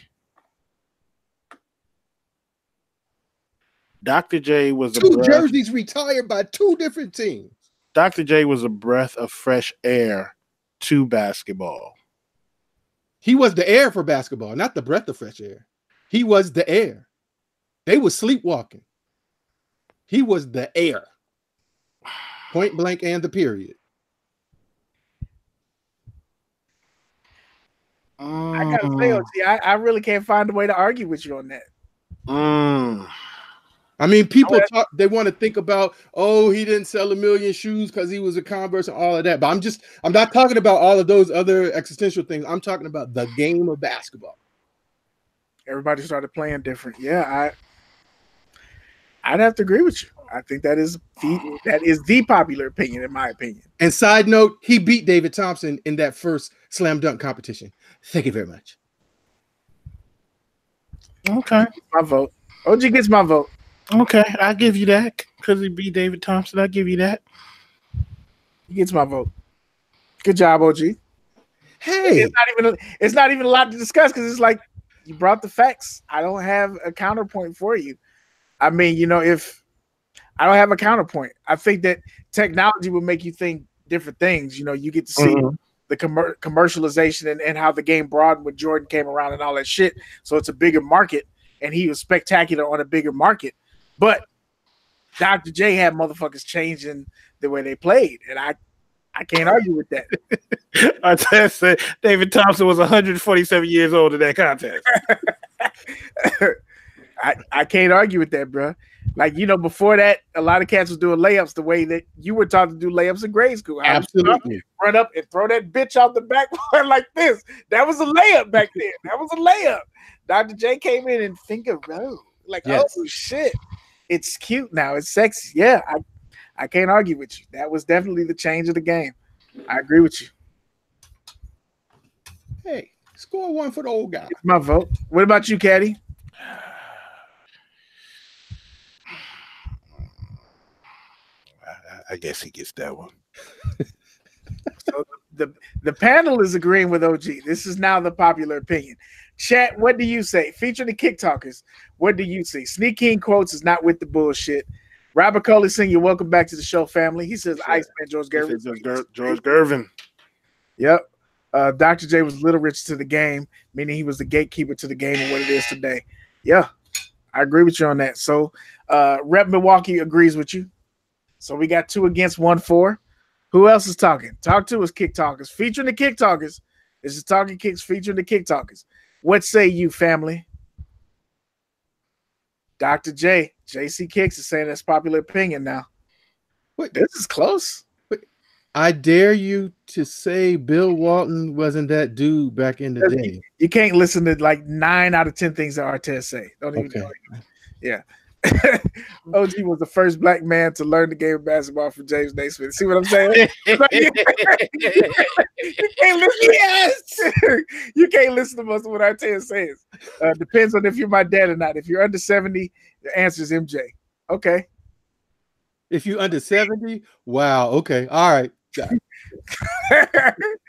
Dr. J was two jerseys retired by two different teams. Dr. J was a breath of fresh air to basketball. He was the air for basketball, not the breath of fresh air. He was the air. They were sleepwalking. He was the air. Point blank and the period. I gotta say, OG, I really can't find a way to argue with you on that. I mean, people talk, they want to think about, oh, he didn't sell 1 million shoes because he was a Converse and all of that. But I'm not talking about all of those other existential things. I'm talking about the game of basketball. Everybody started playing different. Yeah, I'd have to agree with you. I think that is the popular opinion, in my opinion. And side note, he beat David Thompson in that first slam dunk competition. Thank you very much. Okay. My vote. OG gets my vote. Okay, I'll give you that because he beat David Thompson. I'll give you that. He gets my vote. Good job, OG. Hey, it's not even a lot to discuss because it's like you brought the facts. I don't have a counterpoint for you. I mean, you know, if I don't have a counterpoint, I think that technology will make you think different things. You know, you get to see the commercialization and how the game broadened when Jordan came around and all that shit. So it's a bigger market, and he was spectacular on a bigger market. But Dr. J had motherfuckers changing the way they played, and I can't argue with that. I just said David Thompson was 147 years old in that contest. I can't argue with that, bro. Like, you know, before that, a lot of cats was doing layups the way that you were taught to do layups in grade school. Absolutely. Run up and throw that bitch out the backboard like this. That was a layup back then. That was a layup. Dr. J came in and finger roll. Like, yes. Oh, shit. It's cute now. It's sexy. Yeah, I can't argue with you. That was definitely the change of the game. I agree with you. Hey, score one for the old guy. It's my vote. What about you, Caddy? I guess he gets that one. So the panel is agreeing with OG. This is now the popular opinion. Chat, what do you say? Feature the Kick Talkers. What do you say? Sneak King Quotes is not with the bullshit. Robert Coley Sr., welcome back to the show, family. He says, sure. Iceman George Gervin. George Gervin. Yep. Dr. J was Little Rich to the game, meaning he was the gatekeeper to the game and what it is today. Yeah, I agree with you on that. So Rep Milwaukee agrees with you. So we got 2 against 1 for. Who else is talking? Talk to us, Kick Talkers. Featuring the Kick Talkers. This is Talkin Kicks featuring the Kick Talkers. What say you, family? Dr. J, JC Kicks is saying that's popular opinion now. Wait, this is close. I dare you to say Bill Walton wasn't that dude back in the day. You can't listen to like 9 out of 10 things that Artest say. Don't even know. Yeah. OG was the first black man to learn the game of basketball from James Naismith. See what I'm saying? You can't listen. Yes, you can't listen to most of what Artest says. Depends on if you're my dad or not. If you're under 70, the answer is MJ. Okay. If you're under 70, wow. Okay. All right.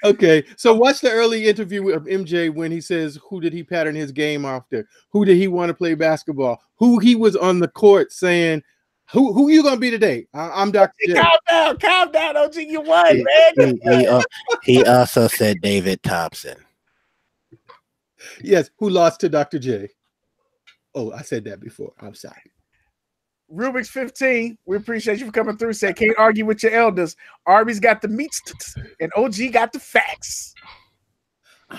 Okay, so watch the early interview of MJ when he says who did he pattern his game after, who did he want to play basketball, who he was on the court saying, who you gonna be today? I'm Dr. J. Calm down, OG, you won, man. He also said David Thompson. Yes, who lost to Dr. J. Oh, I said that before. I'm sorry. Rubik's 15, we appreciate you for coming through. Said, can't argue with your elders. Arby's got the meats and OG got the facts.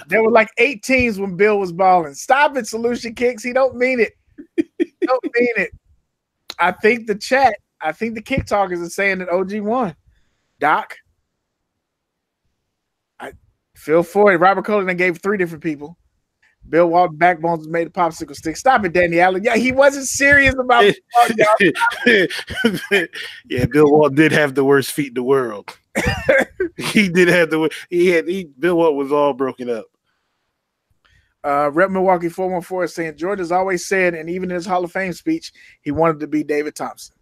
There were like 8 teams when Bill was balling. Stop it, Solution Kicks. He don't mean it. He don't mean it. I think the Kick Talkers are saying that OG won. Doc, I feel for it. Robert Cullen gave 3 different people. Bill Walt Backbones made a popsicle stick. Stop it, Danny Allen. Yeah, he wasn't serious about it. Yeah, Bill Walt did have the worst feet in the world. He did have Bill Walt was all broken up. Rep Milwaukee 414 is saying George has always said, and even in his Hall of Fame speech, he wanted to be David Thompson.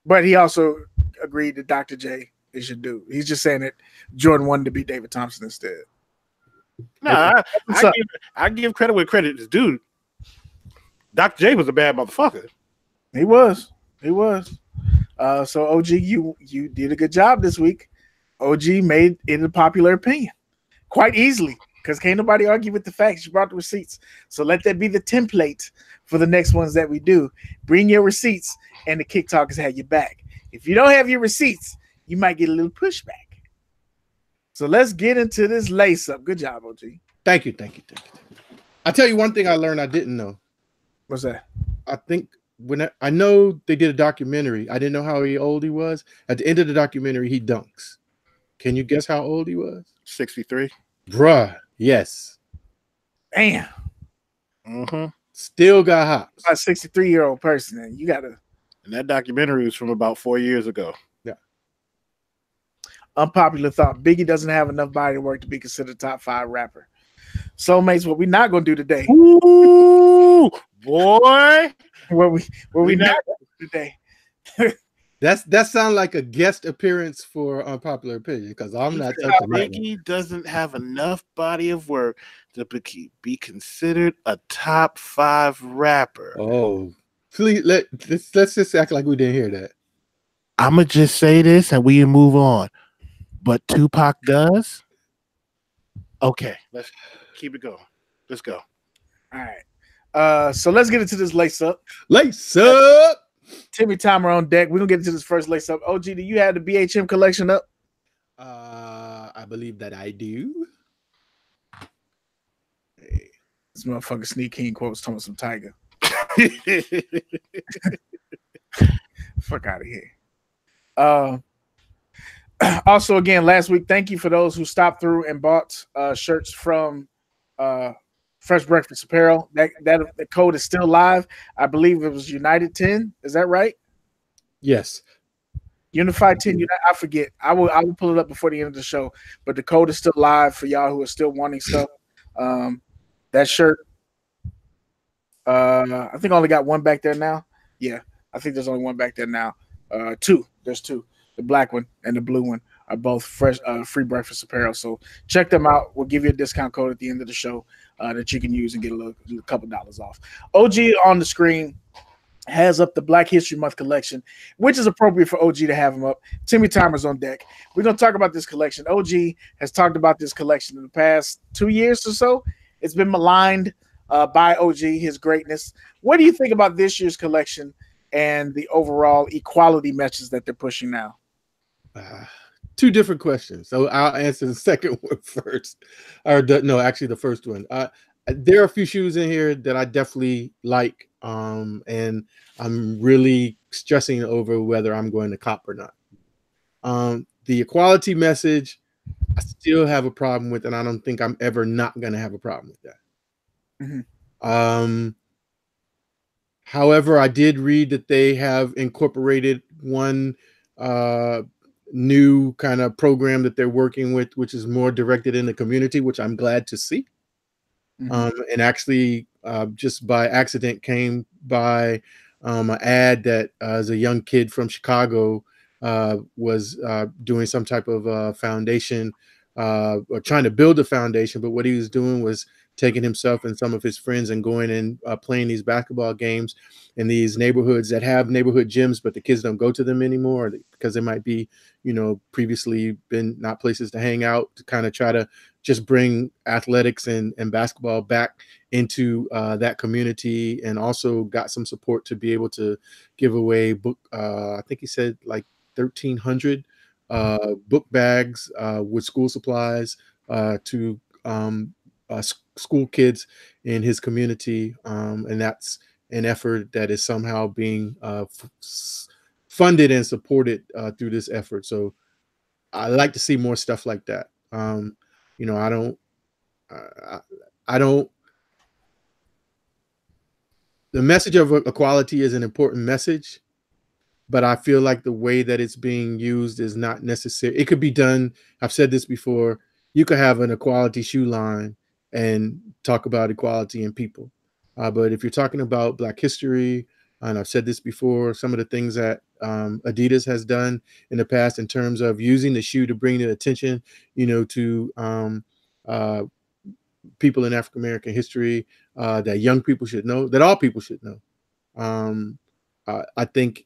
But he also agreed that Dr. J is your dude. He's just saying that Jordan wanted to be David Thompson instead. No, I give credit where credit is due. Dr. J was a bad motherfucker. He was. So OG, you did a good job this week. OG made it a popular opinion quite easily because can't nobody argue with the facts. You brought the receipts. So let that be the template for the next ones that we do. Bring your receipts and the Kick Talkers have your back. If you don't have your receipts, you might get a little pushback. So let's get into this lace up. Good job, OG. Thank you. I'll tell you one thing I learned I didn't know. What's that? I think I know they did a documentary. I didn't know how old he was. At the end of the documentary, he dunks. Can you guess how old he was? 63. Bruh, yes. Damn. Mm-hmm. Still got hops. A 63-year-old person, and you gotta. And that documentary was from about 4 years ago. Yeah. Unpopular thought: Biggie doesn't have enough body work to be considered a top 5 rapper. Soulmates, what we're not gonna do today. Ooh, boy. What we not gonna do today. That sounds like a guest appearance for Unpopular Opinion because I'm not touching that. Biggie doesn't have enough body of work to be considered a top 5 rapper. Oh, please let's just act like we didn't hear that. I'ma just say this and we move on. But Tupac does. Okay, let's keep it going. Let's go. All right. So let's get into this lace up. Lace up. Timmy Timer on deck. We're gonna get into this first lace up. OG, do you have the BHM collection up? I believe that I do. Hey, this motherfucker Sneak King quotes talking some Tiger. Fuck out of here. Also, again, last week, thank you for those who stopped through and bought shirts from Fresh Breakfast Apparel. That code is still live. I believe it was United 10. Is that right? Yes. Unified 10. I forget. I will pull it up before the end of the show. But the code is still live for y'all who are still wanting stuff. That shirt. I think I only got one back there now. Yeah, I think there's only one back there now. 2. There's 2. The black one and the blue one are both fresh Free Breakfast Apparel. So check them out. We'll give you a discount code at the end of the show that you can use and get a couple dollars off. OG on the screen has up the Black History Month collection, which is appropriate for OG to have him up. Timmy Timer's on deck. We're going to talk about this collection. OG has talked about this collection in the past 2 years or so. It's been maligned by OG, his greatness. What do you think about this year's collection and the overall equality message that they're pushing now? 2 different questions. So I'll answer the second one first. Actually the first one. There are a few shoes in here that I definitely like, and I'm really stressing over whether I'm going to cop or not. The equality message, I still have a problem with, and I don't think I'm ever not going to have a problem with that. Mm-hmm. However, I did read that they have incorporated one new kind of program that they're working with, which is more directed in the community, which I'm glad to see. Mm-hmm. And actually, just by accident, came by an ad that as a young kid from Chicago was doing some type of foundation or trying to build a foundation. But what he was doing was taking himself and some of his friends and going and playing these basketball games in these neighborhoods that have neighborhood gyms, but the kids don't go to them anymore because they might be, previously been not places to hang out, to kind of try to just bring athletics and basketball back into that community, and also got some support to be able to give away I think he said like 1,300 book bags with school supplies to school kids in his community, and that's an effort that is somehow being funded and supported through this effort. So I like to see more stuff like that. I don't. The message of equality is an important message, but I feel like the way that it's being used is not necessary. It could be done. I've said this before. You could have an equality shoe line and talk about equality in people. But if you're talking about Black history, and I've said this before, some of the things that Adidas has done in the past in terms of using the shoe to bring the attention, to people in African American history, that young people should know, that all people should know. I think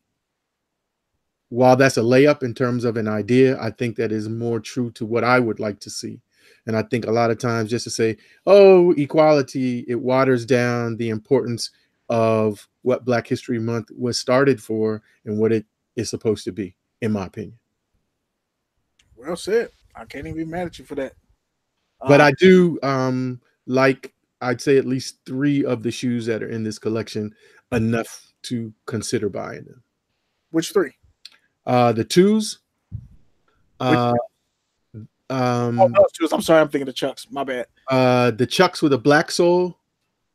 while that's a layup in terms of an idea, I think that is more true to what I would like to see. And I think a lot of times just to say, oh, equality, it waters down the importance of what Black History Month was started for and what it is supposed to be, in my opinion. Well said. I can't even be mad at you for that. But I do like, I'd say at least 3 of the shoes that are in this collection enough to consider buying them. Which 3? The 2s. Those 2s. I'm sorry, I'm thinking the Chucks. My bad. The Chucks with a black sole,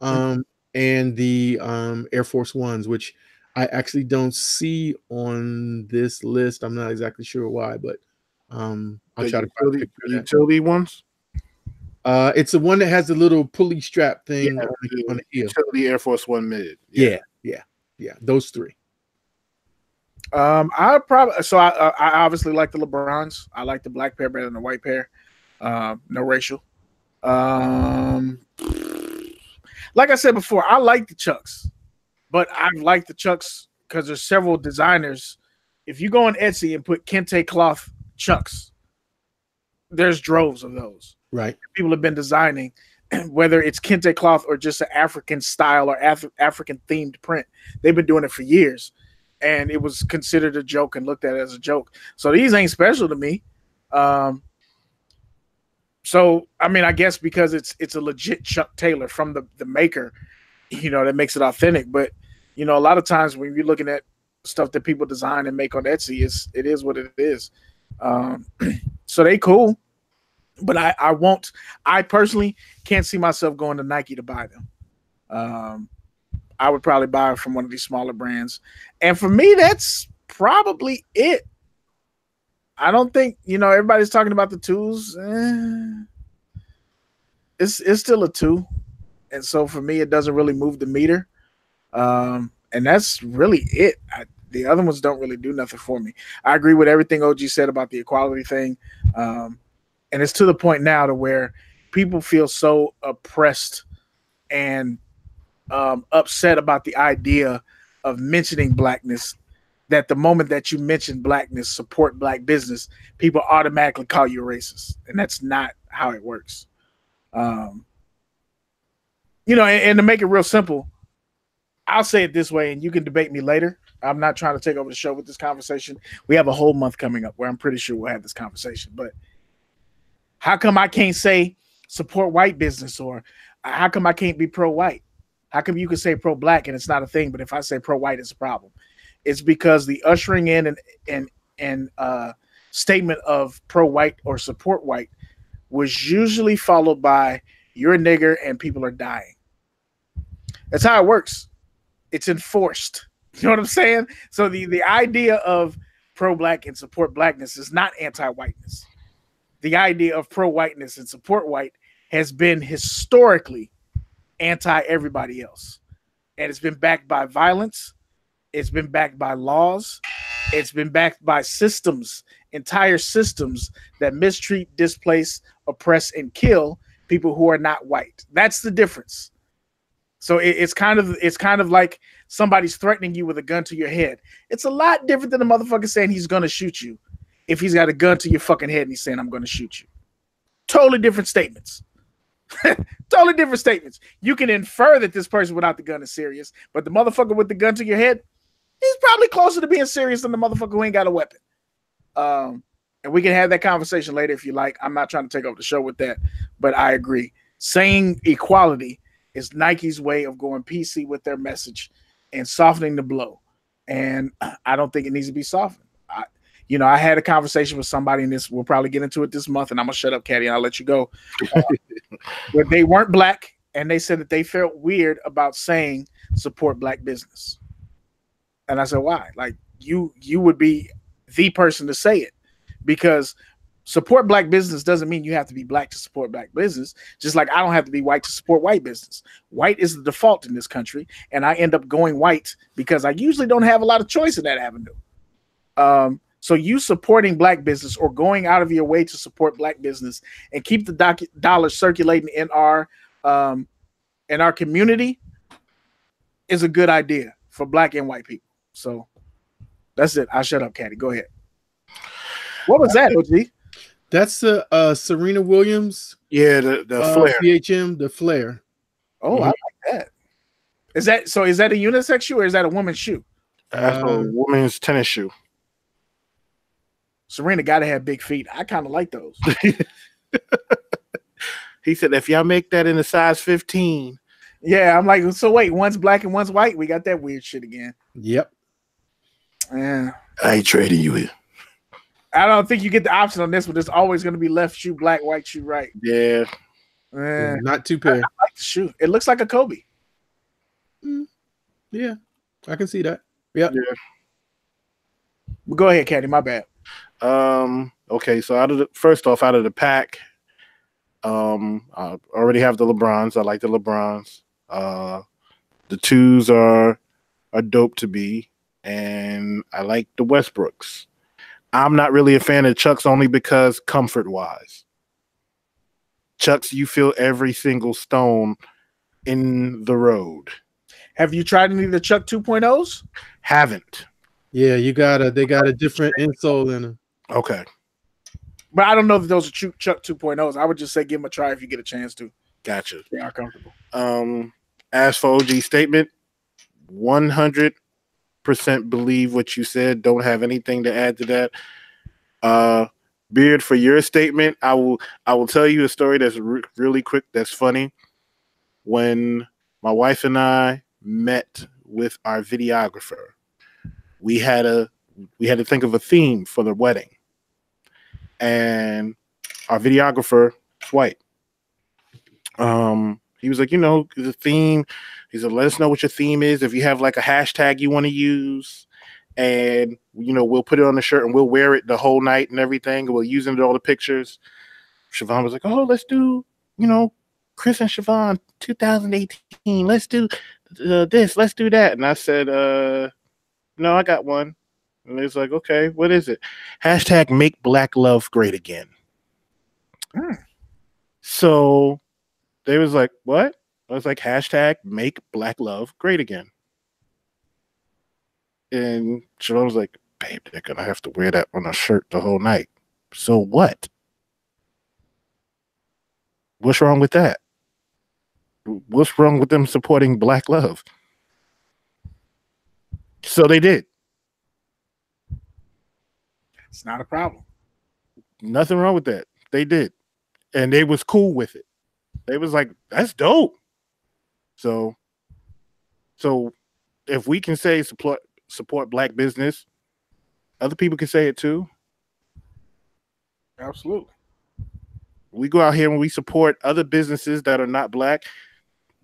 and the Air Force Ones, which I actually don't see on this list. I'm not exactly sure why, but I'll try to find the utility ones. It's the one that has the little pulley strap thing on the heel. Utility Air Force One mid. Yeah. Those 3. I obviously like the LeBrons. I like the black pair better than the white pair. No racial. Like I said before, I like the Chucks, but I like the Chucks because there's several designers. If you go on Etsy and put kente cloth Chucks, there's droves of those. Right. People have been designing, whether it's kente cloth or just an African style or African themed print. They've been doing it for years, and it was considered a joke and looked at as a joke. So these ain't special to me. So I mean, I guess because it's a legit Chuck Taylor from the maker, that makes it authentic. But a lot of times when you're looking at stuff that people design and make on Etsy, it is what it is. So they cool. But I personally can't see myself going to Nike to buy them. I would probably buy it from one of these smaller brands. And for me, that's probably it. I don't think, everybody's talking about the 2s. It's still a 2. And so for me, it doesn't really move the meter. And that's really it. The other ones don't really do nothing for me. I agree with everything OG said about the equality thing. And it's to the point now to where people feel so oppressed and upset about the idea of mentioning blackness that the moment that you mention blackness, support black business, people automatically call you racist. And that's not how it works. And to make it real simple, I'll say it this way, and you can debate me later. I'm not trying to take over the show with this conversation. We have a whole month coming up where I'm pretty sure we'll have this conversation. But how come I can't say support white business, or how come I can't be pro-white? How come you can say pro-black and it's not a thing, but if I say pro-white, it's a problem? It's because the ushering in and statement of pro-white or support white was usually followed by you're a nigger and people are dying. That's how it works. It's enforced. You know what I'm saying? So the idea of pro-black and support blackness is not anti-whiteness. The idea of pro-whiteness and support white has been historically anti-everybody else. And it's been backed by violence. It's been backed by laws. It's been backed by systems, entire systems that mistreat, displace, oppress, and kill people who are not white. That's the difference. So it's kind of like somebody's threatening you with a gun to your head. It's a lot different than a motherfucker saying he's gonna shoot you if he's got a gun to your fucking head and he's saying I'm gonna shoot you. Totally different statements. Totally different statements. You can infer that this person without the gun is serious, but the motherfucker with the gun to your head, he's probably closer to being serious than the motherfucker who ain't got a weapon. And we can have that conversation later if you like. I'm not trying to take over the show with that, but I agree. Saying equality is Nike's way of going PC with their message and softening the blow. And I don't think it needs to be softened. I had a conversation with somebody in this. We'll probably get into it this month, and I'm gonna shut up, Caddy, and I'll let you go. But they weren't black, and they said that they felt weird about saying support black business. And I said, why? Like you would be the person to say it, because support black business doesn't mean you have to be black to support black business. Just like I don't have to be white to support white business. White is the default in this country, and I end up going white because I usually don't have a lot of choice in that avenue. So you supporting black business or going out of your way to support black business and keep the dollar circulating in our community is a good idea for black and white people. So that's it. I'll shut up, Caddy. Go ahead. What was that, OG? That's Serena Williams. Yeah, the flare. BHM, the flare. Oh, I like that. Is that a unisex shoe or is that a woman's shoe? That's a woman's tennis shoe. Serena got to have big feet. I kind of like those. He said, if y'all make that in a size 15. Yeah, I'm like, so wait, one's black and one's white? We got that weird shit again. Yep. Yeah. I ain't trading you in. I don't think you get the option on this one. There's always going to be left shoe black, right shoe right. Yeah. Not two pair. I like the shoe. It looks like a Kobe. Yeah, I can see that. Yep. Yeah. Well, go ahead, Caddy. My bad. Okay, so out of the pack, I already have the LeBrons. I like the LeBrons. The twos are dope to be, and I like the Westbrooks. I'm not really a fan of Chucks only because comfort-wise. Chucks, you feel every single stone in the road. Have you tried any of the Chuck 2.0s? Haven't. Yeah, they got a different insole in them. Okay. But I don't know that those are Chuck 2.0s. I would just say give them a try if you get a chance to. Gotcha. They are comfortable. As for OG's statement, 100% believe what you said. Don't have anything to add to that. Beard, for your statement, I will tell you a story that's really quick. That's funny. When my wife and I met with our videographer, we had to think of a theme for the wedding, and our videographer is white. He was like, the theme. He said, let us know what your theme is. If you have like a hashtag you want to use, and we'll put it on the shirt and we'll wear it the whole night and everything. And we'll use it in all the pictures. Siobhan was like, oh, let's do, Chris and Siobhan 2018. Let's do this. Let's do that. And I said, no, I got one. And he was like, okay, what is it? Hashtag make black love great again. So they was like, what? I was like, hashtag make black love great again. And Siobhan was like, babe, they're going to have to wear that on a shirt the whole night. So what? What's wrong with that? What's wrong with them supporting black love? So they did. It's not a problem. Nothing wrong with that. They did. And they was cool with it. They was like, that's dope. So if we can say support black business, other people can say it too. Absolutely. We go out here and we support other businesses that are not black.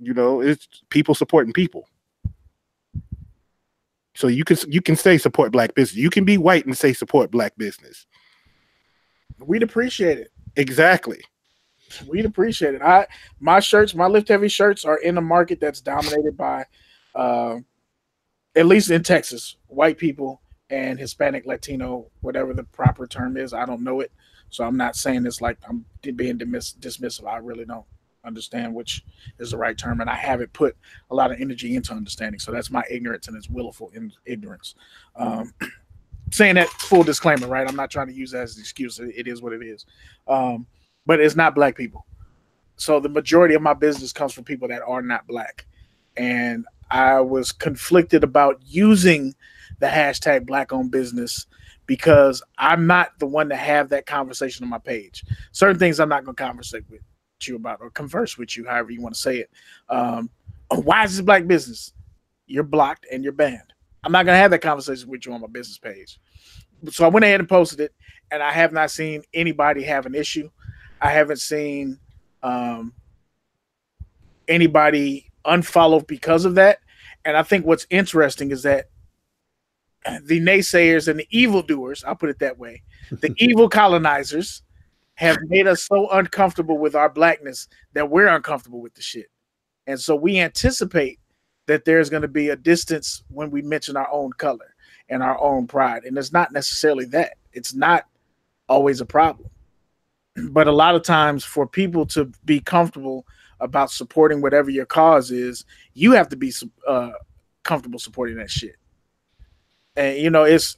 It's people supporting people. So you can say support black business. You can be white and say support black business. We'd appreciate it. Exactly. We'd appreciate it. My shirts, my lift heavy shirts are in a market that's dominated by, at least in Texas, white people and Hispanic, Latino, whatever the proper term is. I don't know it. So I'm not saying this like I'm being dismissive. I really don't. understand which is the right term, and I haven't put a lot of energy into understanding. So that's my ignorance, and it's willful ignorance. Saying that, full disclaimer, right? I'm not trying to use that as an excuse. It is what it is. But it's not black people. So the majority of my business comes from people that are not black. And I was conflicted about using the hashtag black owned business because I'm not the one to have that conversation on my page. Certain things I'm not going to conversate with you about or converse with you, however you want to say it. Why is this black business? You're blocked and you're banned. I'm not going to have that conversation with you on my business page. So I went ahead and posted it, and I have not seen anybody have an issue. I haven't seen anybody unfollow because of that. And I think what's interesting is that the naysayers and the evildoers, I'll put it that way, the evil colonizers have made us so uncomfortable with our blackness that we're uncomfortable with the shit. And so we anticipate that there's going to be a distance when we mention our own color and our own pride. And it's not necessarily that. It's not always a problem. But a lot of times for people to be comfortable about supporting whatever your cause is, you have to be comfortable supporting that shit. And, you know, it's,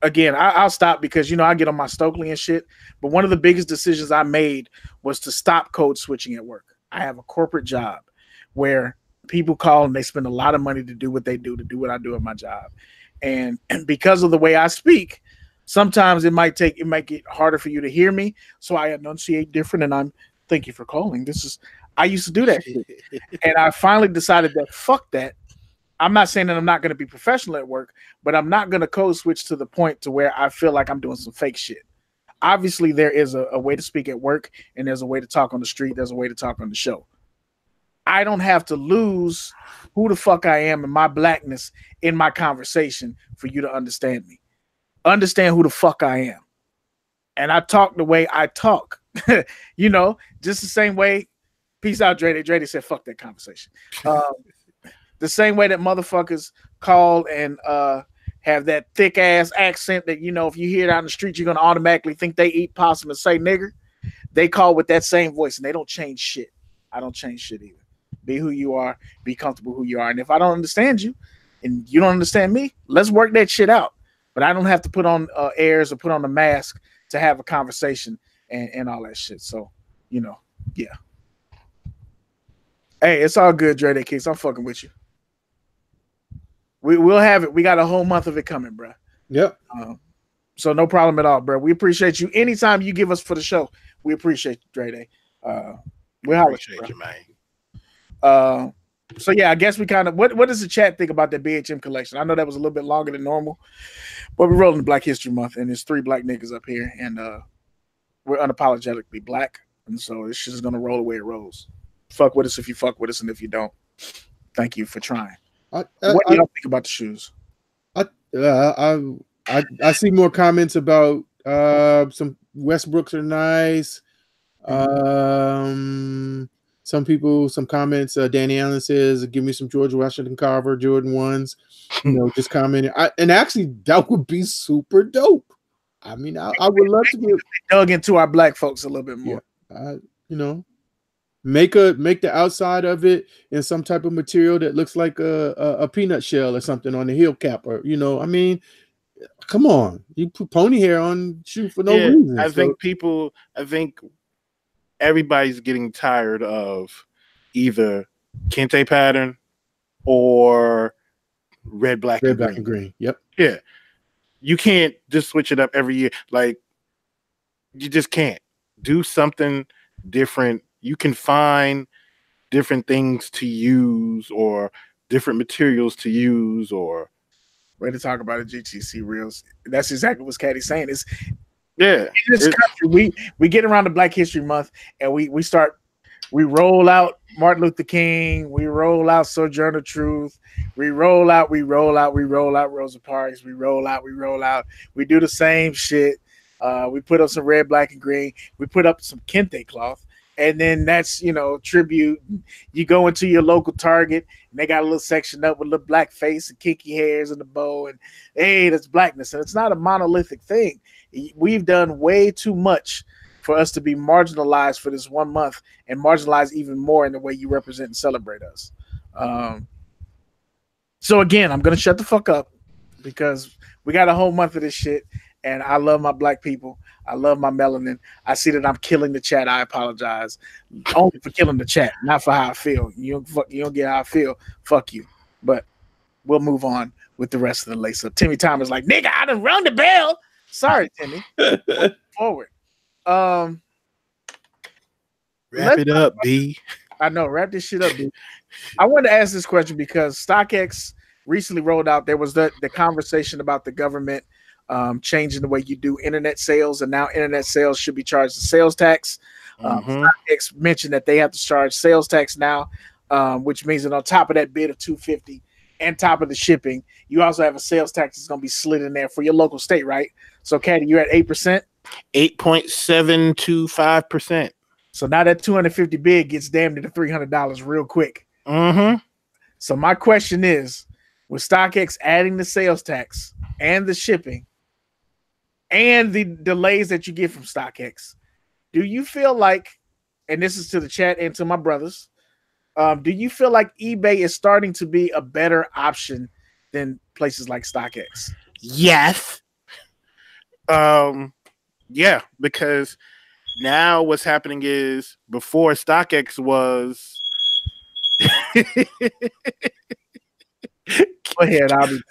again, I'll stop because, you know, I get on my Stokely and shit. But one of the biggest decisions I made was to stop code switching at work. I have a corporate job where people call and they spend a lot of money to do what they do, to do what I do at my job. And because of the way I speak, sometimes it might get harder for you to hear me. So I enunciate different, and thank you for calling. I used to do that shit. And I finally decided that fuck that. I'm not saying that I'm not going to be professional at work, but I'm not going to code switch to the point to where I feel like I'm doing some fake shit. Obviously, there is a way to speak at work, and there's a way to talk on the street. There's a way to talk on the show. I don't have to lose who the fuck I am and my blackness in my conversation for you to understand me. Understand who the fuck I am. And I talk the way I talk. You know, just the same way. Peace out, Dre. Dre said, fuck that conversation. The same way that motherfuckers call and have that thick ass accent that, you know, if you hear it out in the street, you're going to automatically think they eat possum and say nigger. They call with that same voice and they don't change shit. I don't change shit either. Be who you are. Be comfortable who you are. And if I don't understand you and you don't understand me, let's work that shit out. But I don't have to put on airs or put on a mask to have a conversation and all that shit. So, you know, yeah. Hey, it's all good, Dre Kicks. I'm fucking with you. We'll have it. We got a whole month of it coming, bro. Yep. So no problem at all, bro. We appreciate you. Anytime you give us for the show, we appreciate you, Dre Day. We appreciate you, man. So yeah, I guess we kind of what does the chat think about the BHM collection? I know that was a little bit longer than normal, but we're rolling Black History Month, and there's 3 black niggas up here, and we're unapologetically black, and so this shit is gonna roll the way it rolls. Fuck with us if you fuck with us, and if you don't, thank you for trying. What do y'all think about the shoes? I see more comments about some Westbrooks are nice. Some comments. Danny Allen says, "Give me some George Washington Carver Jordan 1s." You know, just commenting. And actually, that would be super dope. I mean, I would love to get dug into our black folks a little bit more. Yeah, you know. Make the outside of it in some type of material that looks like a peanut shell or something on the heel cap, or you know, I mean, come on, you put pony hair on shoe for no reason. I think everybody's getting tired of either kente pattern or red, black, and green. Yep. Yeah, you can't just switch it up every year. Like, you just can't do something different. You can find different things to use or different materials to use, or way to talk about it. GTC reels. That's exactly what Caddy's saying. Is in this country, we get around the Black History Month and we roll out Martin Luther King, we roll out Sojourner Truth, we roll out Rosa Parks, we roll out. We do the same shit. We put up some red, black, and green. We put up some kente cloth. And then that's, you know, tribute. You go into your local Target and they got a little section up with a little black face and kinky hairs and the bow, and hey, that's blackness. And it's not a monolithic thing. We've done way too much for us to be marginalized for this 1 month and marginalized even more in the way you represent and celebrate us. So again, I'm gonna shut the fuck up because we got a whole month of this shit, and I love my black people. I love my melanin. I see that I'm killing the chat. I apologize, only for killing the chat, not for how I feel. You don't get how I feel. Fuck you. But we'll move on with the rest of the lace up. Timmy Thomas like, nigga, I done rung the bell. Sorry, Timmy. Forward. Wrap it up, B. I know, wrap this shit up, dude. I wanted to ask this question because StockX recently rolled out. There was the conversation about the government changing the way you do internet sales, and now internet sales should be charged a sales tax. StockX mentioned that they have to charge sales tax now, which means that on top of that bid of $250 and top of the shipping, you also have a sales tax that's going to be slid in there for your local state, right? So, Caddy, you're at 8%? 8.725%. So now that 250 bid gets damn near to $300 real quick. So my question is, with StockX adding the sales tax and the shipping and the delays that you get from StockX, do you feel like, and this is to the chat and to my brothers, do you feel like eBay is starting to be a better option than places like StockX? Yes. Yeah, because now what's happening is before StockX was Go ahead, I'll be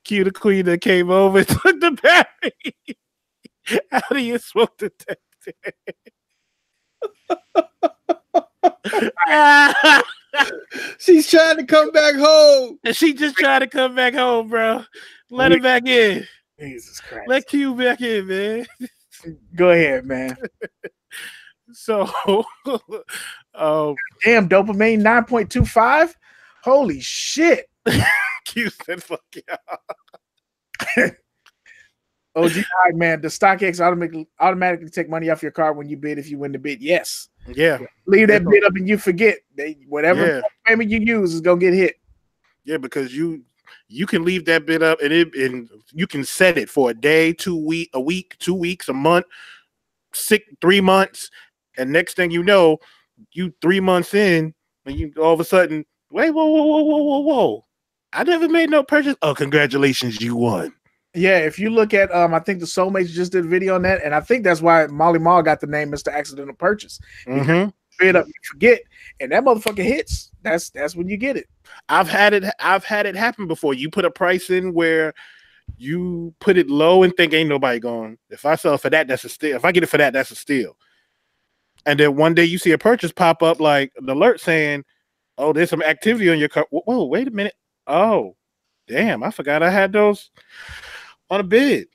Q the queen that came over and took the battery. How do you smoke the tech? She's trying to come back home. She just trying to come back home, bro. Let her back in. Jesus Christ. Let Q back in, man. Go ahead, man. So, damn, dopamine 9.25. Holy shit. Q said, "Fuck yeah." OG, man, the StockX automatically take money off your card when you bid if you win the bid. Yes. Yeah. Leave that bid up and you forget. Whatever payment you use is gonna get hit. Yeah, because you can leave that bid up and you can set it for a day, a week, 2 weeks, a month, 3 months, and next thing you know, you 3 months in, and you all of a sudden, wait, whoa. I never made no purchase. Oh, congratulations, you won. Yeah, if you look at I think the Soulmates just did a video on that, and I think that's why Molly Mall got the name Mr. Accidental Purchase. Bid up, you forget, and that motherfucker hits. That's when you get it. I've had it happen before. You put a price in where you put it low and think ain't nobody going. If I sell for that, that's a steal. If I get it for that, that's a steal. And then one day you see a purchase pop up, like an alert saying, "Oh, there's some activity on your car." Whoa, wait a minute. Oh, damn! I forgot I had those on a bid.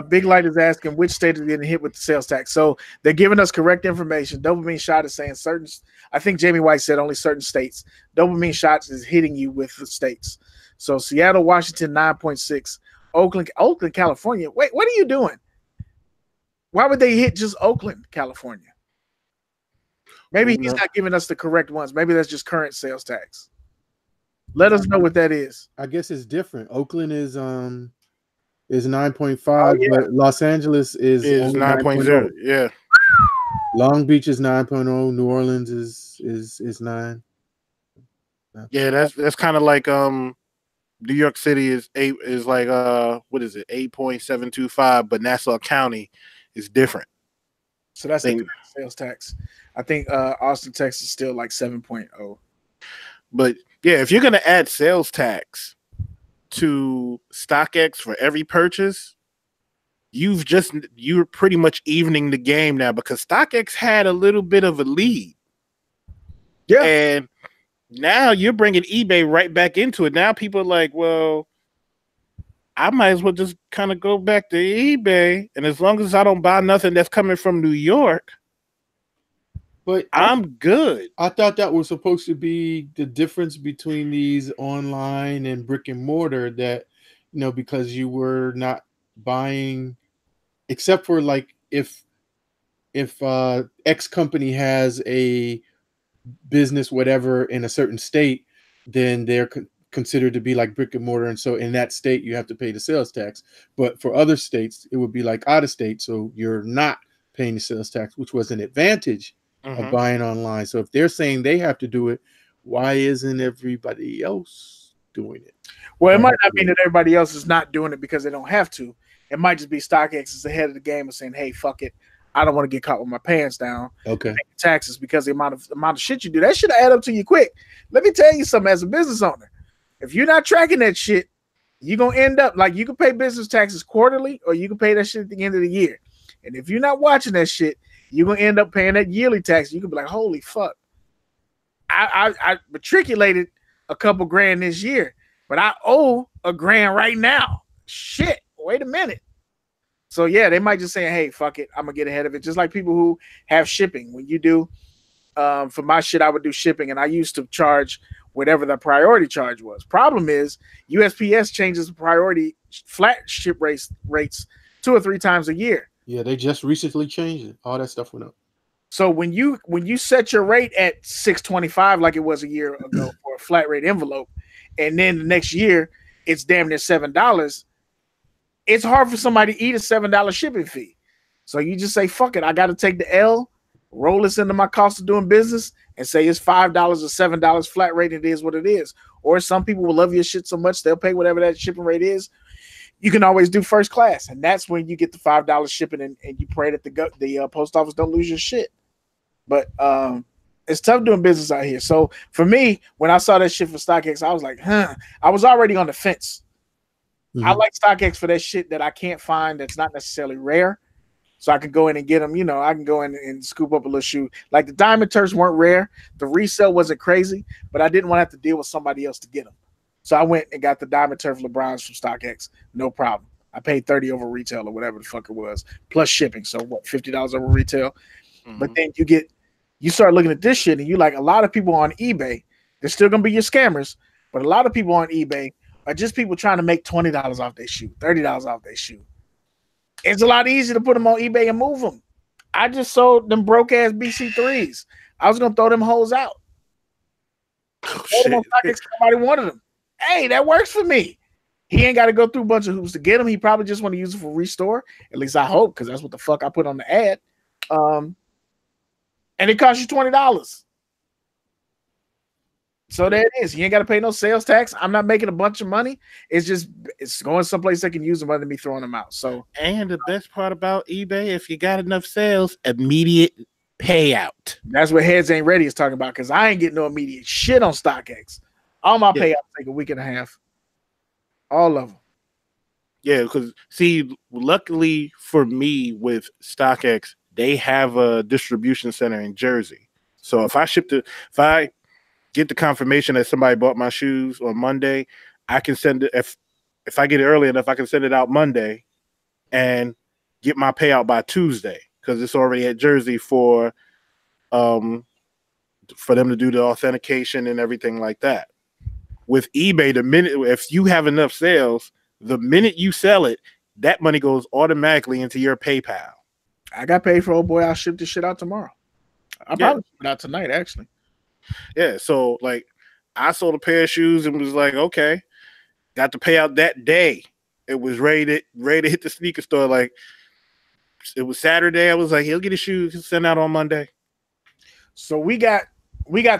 Big Light is asking which state is getting hit with the sales tax. So they're giving us correct information. Dopamine Shot is saying certain. I think Jamie White said only certain states. Dopamine Shots is hitting you with the states. So Seattle, Washington 9.6, Oakland, California. Wait, what are you doing? Why would they hit just Oakland, California? Maybe he's not giving us the correct ones. Maybe that's just current sales tax. Let us know what that is. I guess it's different. Oakland is 9.5, but Los Angeles is 9.0. Yeah. Long Beach is 9.0. New Orleans is 9. Yeah, that's kind of like New York City is like what is it, 8.725, but Nassau County is different. So that's the sales tax. I think Austin, Texas is still like 7.0. But yeah, if you're gonna add sales tax to StockX for every purchase, you're pretty much evening the game now, because StockX had a little bit of a lead. Yeah. And now you're bringing eBay right back into it. Now people are like, well, I might as well just kind of go back to eBay, and as long as I don't buy nothing that's coming from New York, but I'm good. I thought that was supposed to be the difference between these online and brick and mortar, that, because you were not buying, except for like if X company has a business, whatever, in a certain state, then they're considered to be like brick and mortar. And so in that state, you have to pay the sales tax. But for other states, it would be like out of state. So you're not paying the sales tax, which was an advantage of buying online. So if they're saying they have to do it, why isn't everybody else doing it? Well, it might not mean that everybody else is not doing it because they don't have to. It might just be StockX is ahead of the game and saying, "Hey, fuck it, I don't want to get caught with my pants down." Okay. Taxes because the amount of shit you do, that should add up to you quick. Let me tell you something. As a business owner, if you're not tracking that shit, you're gonna end up like you can pay business taxes quarterly, or you can pay that shit at the end of the year. And if you're not watching that shit, you're gonna end up paying that yearly tax. You can be like, "Holy fuck, I matriculated a couple grand this year, but I owe $1,000 right now." Shit, wait a minute. So yeah, they might just say, "Hey, fuck it, I'm gonna get ahead of it." Just like people who have shipping. When you do, for my shit, I would do shipping, and I used to charge whatever the priority charge was. Problem is, USPS changes the priority flat ship rates 2 or 3 times a year. Yeah, they just recently changed it. All that stuff went up. So when you set your rate at $6.25 like it was a year ago for a flat rate envelope, and then the next year it's damn near $7, it's hard for somebody to eat a $7 shipping fee. So you just say, fuck it, I got to take the L, roll this into my cost of doing business, and say it's $5 or $7 flat rate. It is what it is. Or some people will love your shit so much they'll pay whatever that shipping rate is. You can always do first class, and that's when you get the $5 shipping, and you pray that the post office don't lose your shit. But it's tough doing business out here. So for me, when I saw that shit for StockX, I was like, I was already on the fence. I like StockX for that shit that I can't find that's not necessarily rare. So I can go in and get them, I can go in and scoop up a little shoe. Like the Diamond Turfs weren't rare. The resale wasn't crazy, but I didn't want to have to deal with somebody else to get them. So I went and got the Diamond Turf LeBrons from StockX. No problem. I paid $30 over retail or whatever the fuck it was, plus shipping. So what, $50 over retail? But then you start looking at this shit and you like, a lot of people on eBay, they're still going to be your scammers, but a lot of people on eBay are just people trying to make $20 off their shoe, $30 off their shoe. It's a lot easier to put them on eBay and move them. I just sold them broke ass BC3s. I was going to throw them hoes out. Somebody wanted them. Hey, that works for me. He ain't got to go through a bunch of hoops to get them. He probably just want to use it for restore. At least I hope, because that's what the fuck I put on the ad. And it costs you $20. So there it is. You ain't got to pay no sales tax. I'm not making a bunch of money. It's going someplace that can use them rather than me throwing them out. So, and the best part about eBay, if you got enough sales, immediate payout. That's what Heads Ain't Ready is talking about, because I ain't getting no immediate shit on StockX. All my payouts take a week and a half. All of them. Yeah, because see, luckily for me with StockX, they have a distribution center in Jersey. So if I get the confirmation that somebody bought my shoes on Monday, I can send it. If I get it early enough, I can send it out Monday and get my payout by Tuesday, because it's already at Jersey for them to do the authentication and everything like that. With eBay, if you have enough sales, the minute you sell it, that money goes automatically into your PayPal. I got paid for old boy. I'll ship this shit out tomorrow. I'll probably ship it out tonight, actually. Yeah, so like I sold a pair of shoes and was like, okay, got the payout that day. It was ready to hit the sneaker store. Like it was Saturday. I was like, he'll get his shoes, he'll send out on Monday. So we got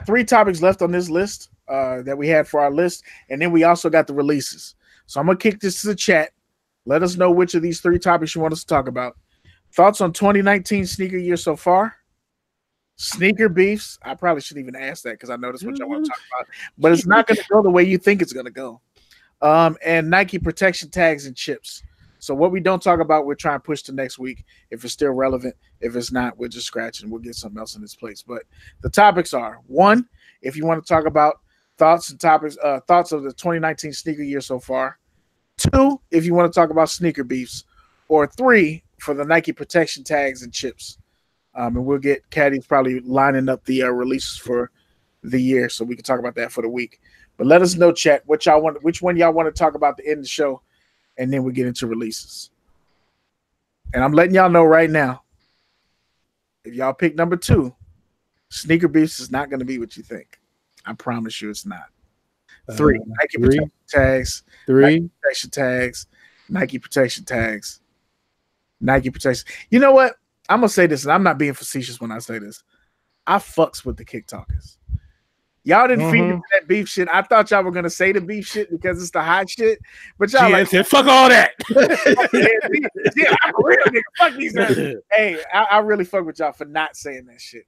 3 topics left on this list that we had for our list, and then we also got the releases. So I'm gonna kick this to the chat. Let us know which of these 3 topics you want us to talk about. Thoughts on 2019 sneaker year so far? Sneaker beefs. I probably shouldn't even ask that because I know that's what y'all want to talk about. But it's not going to go the way you think it's going to go. And Nike protection tags and chips. So what we don't talk about, we're trying to push to next week. If it's still relevant. If it's not, we're just scratching. We'll get something else in its place. But the topics are: 1, if you want to talk about thoughts and topics, thoughts of the 2019 sneaker year so far. 2, if you want to talk about sneaker beefs. Or 3, for the Nike protection tags and chips. And we'll get Caddy's probably lining up the releases for the year, so we can talk about that for the week. But let us know, chat, which one y'all want to talk about to end the show, and then we get into releases. And I'm letting y'all know right now, if y'all pick number 2, Sneaker Beefs is not going to be what you think. I promise you, it's not. 3, Nike protection tags. 3, Nike protection tags. Nike protection tags. Nike protection. You know what? I'm gonna say this, and I'm not being facetious when I say this. I fucks with the Kick Talkers. Y'all didn't feed me that beef shit. I thought y'all were gonna say the beef shit because it's the hot shit, but y'all like said, "Fuck all that." Yeah, I'm a real nigga. Fuck these guys. Hey, I really fuck with y'all for not saying that shit.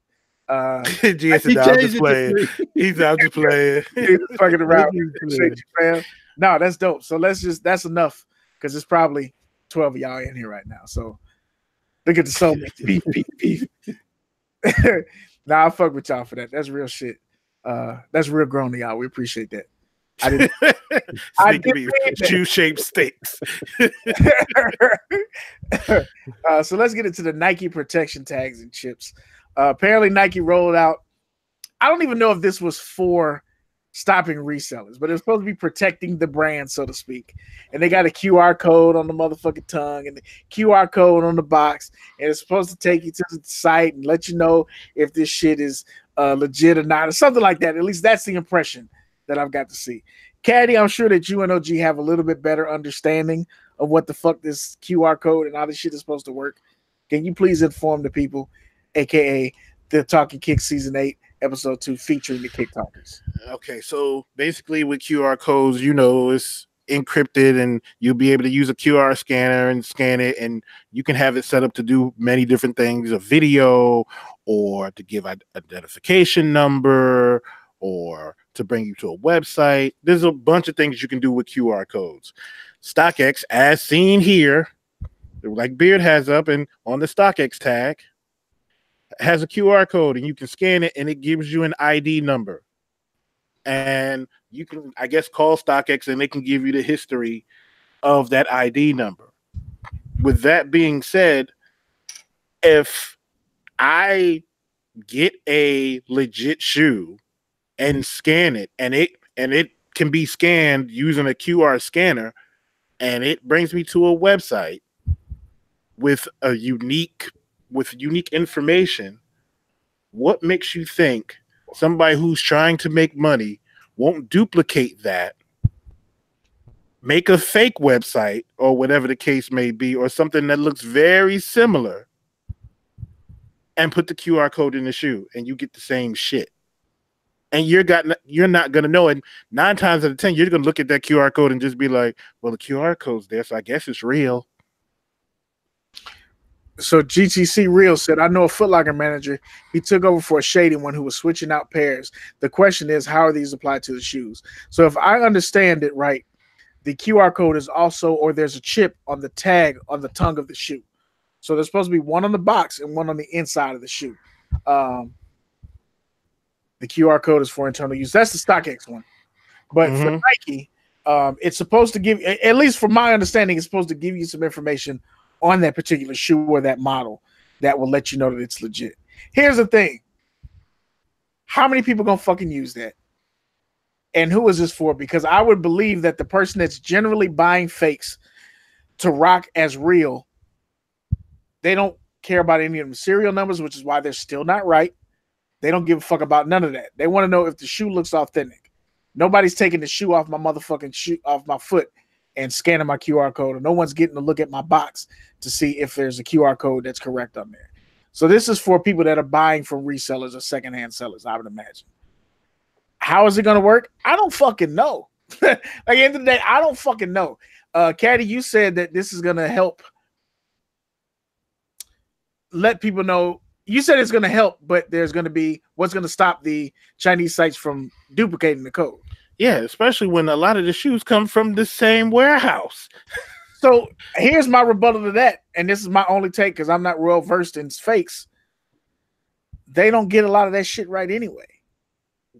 GS is out just playing. He's out just playing. He's fucking around. Appreciate you, fam. No, that's dope. So that's enough because it's probably 12 of y'all in here right now. So look at the soul beef. Nah, I fuck with y'all for that. That's real shit. That's real grown to y'all. We appreciate that. I didn't. Shoe-shaped steaks. So let's get into the Nike protection tags and chips. Apparently, Nike rolled out. I don't even know if this was for stopping resellers, but it's supposed to be protecting the brand, so to speak. And they got a QR code on the motherfucking tongue and the QR code on the box, and it's supposed to take you to the site and let you know if this shit is legit or not, or something like that. At least that's the impression that I've got to see. Caddy, I'm sure that you and OG have a little bit better understanding of what the fuck this QR code and all this shit is supposed to work. Can you please inform the people, aka the Talkin Kicks Season 8, Episode 2, featuring the Kick Talkers? Okay, so basically with QR codes, you know, it's encrypted and you'll be able to use a QR scanner and scan it, and you can have it set up to do many different things, a video or to give an identification number or to bring you to a website. There's a bunch of things you can do with QR codes. StockX, as seen here, like Beard has up and on the StockX tag, has a QR code and you can scan it and it gives you an ID number. And you can, I guess, call StockX and they can give you the history of that ID number. With that being said, if I get a legit shoe and scan it and it can be scanned using a QR scanner and it brings me to a website with unique information, what makes you think somebody who's trying to make money won't duplicate that, make a fake website or whatever the case may be, or something that looks very similar, and put the QR code in the shoe and you get the same shit? And you're not going to know. And 9 times out of 10, you're going to look at that QR code and just be like, well, the QR code's there, so I guess it's real. So GTC Real said, I know a Foot Locker manager. He took over for a shady one who was switching out pairs. The question is, how are these applied to the shoes? So if I understand it right, the QR code is also, or there's a chip on the tag on the tongue of the shoe. So there's supposed to be one on the box and one on the inside of the shoe. The QR code is for internal use. That's the StockX one. But for Nike, it's supposed to give, at least from my understanding, it's supposed to give you some information on that particular shoe or that model that will let you know that it's legit. Here's the thing. How many people gonna fucking use that? And who is this for? Because I would believe that the person that's generally buying fakes to rock as real, they don't care about any of them serial numbers, which is why they're still not right. They don't give a fuck about none of that. They want to know if the shoe looks authentic. Nobody's taking the shoe off my motherfucking shoe off my foot and scanning my QR code, or no one's getting to look at my box to see if there's a QR code that's correct on there. So this is for people that are buying from resellers or secondhand sellers, I would imagine. How is it going to work? I don't fucking know. Like, at the end of the day, I don't fucking know. Caddy, you said that this is going to help let people know. You said it's going to help, but there's going to be what's going to stop the Chinese sites from duplicating the code. Yeah, especially when a lot of the shoes come from the same warehouse. So here's my rebuttal to that, and this is my only take because I'm not real versed in fakes. They don't get a lot of that shit right anyway.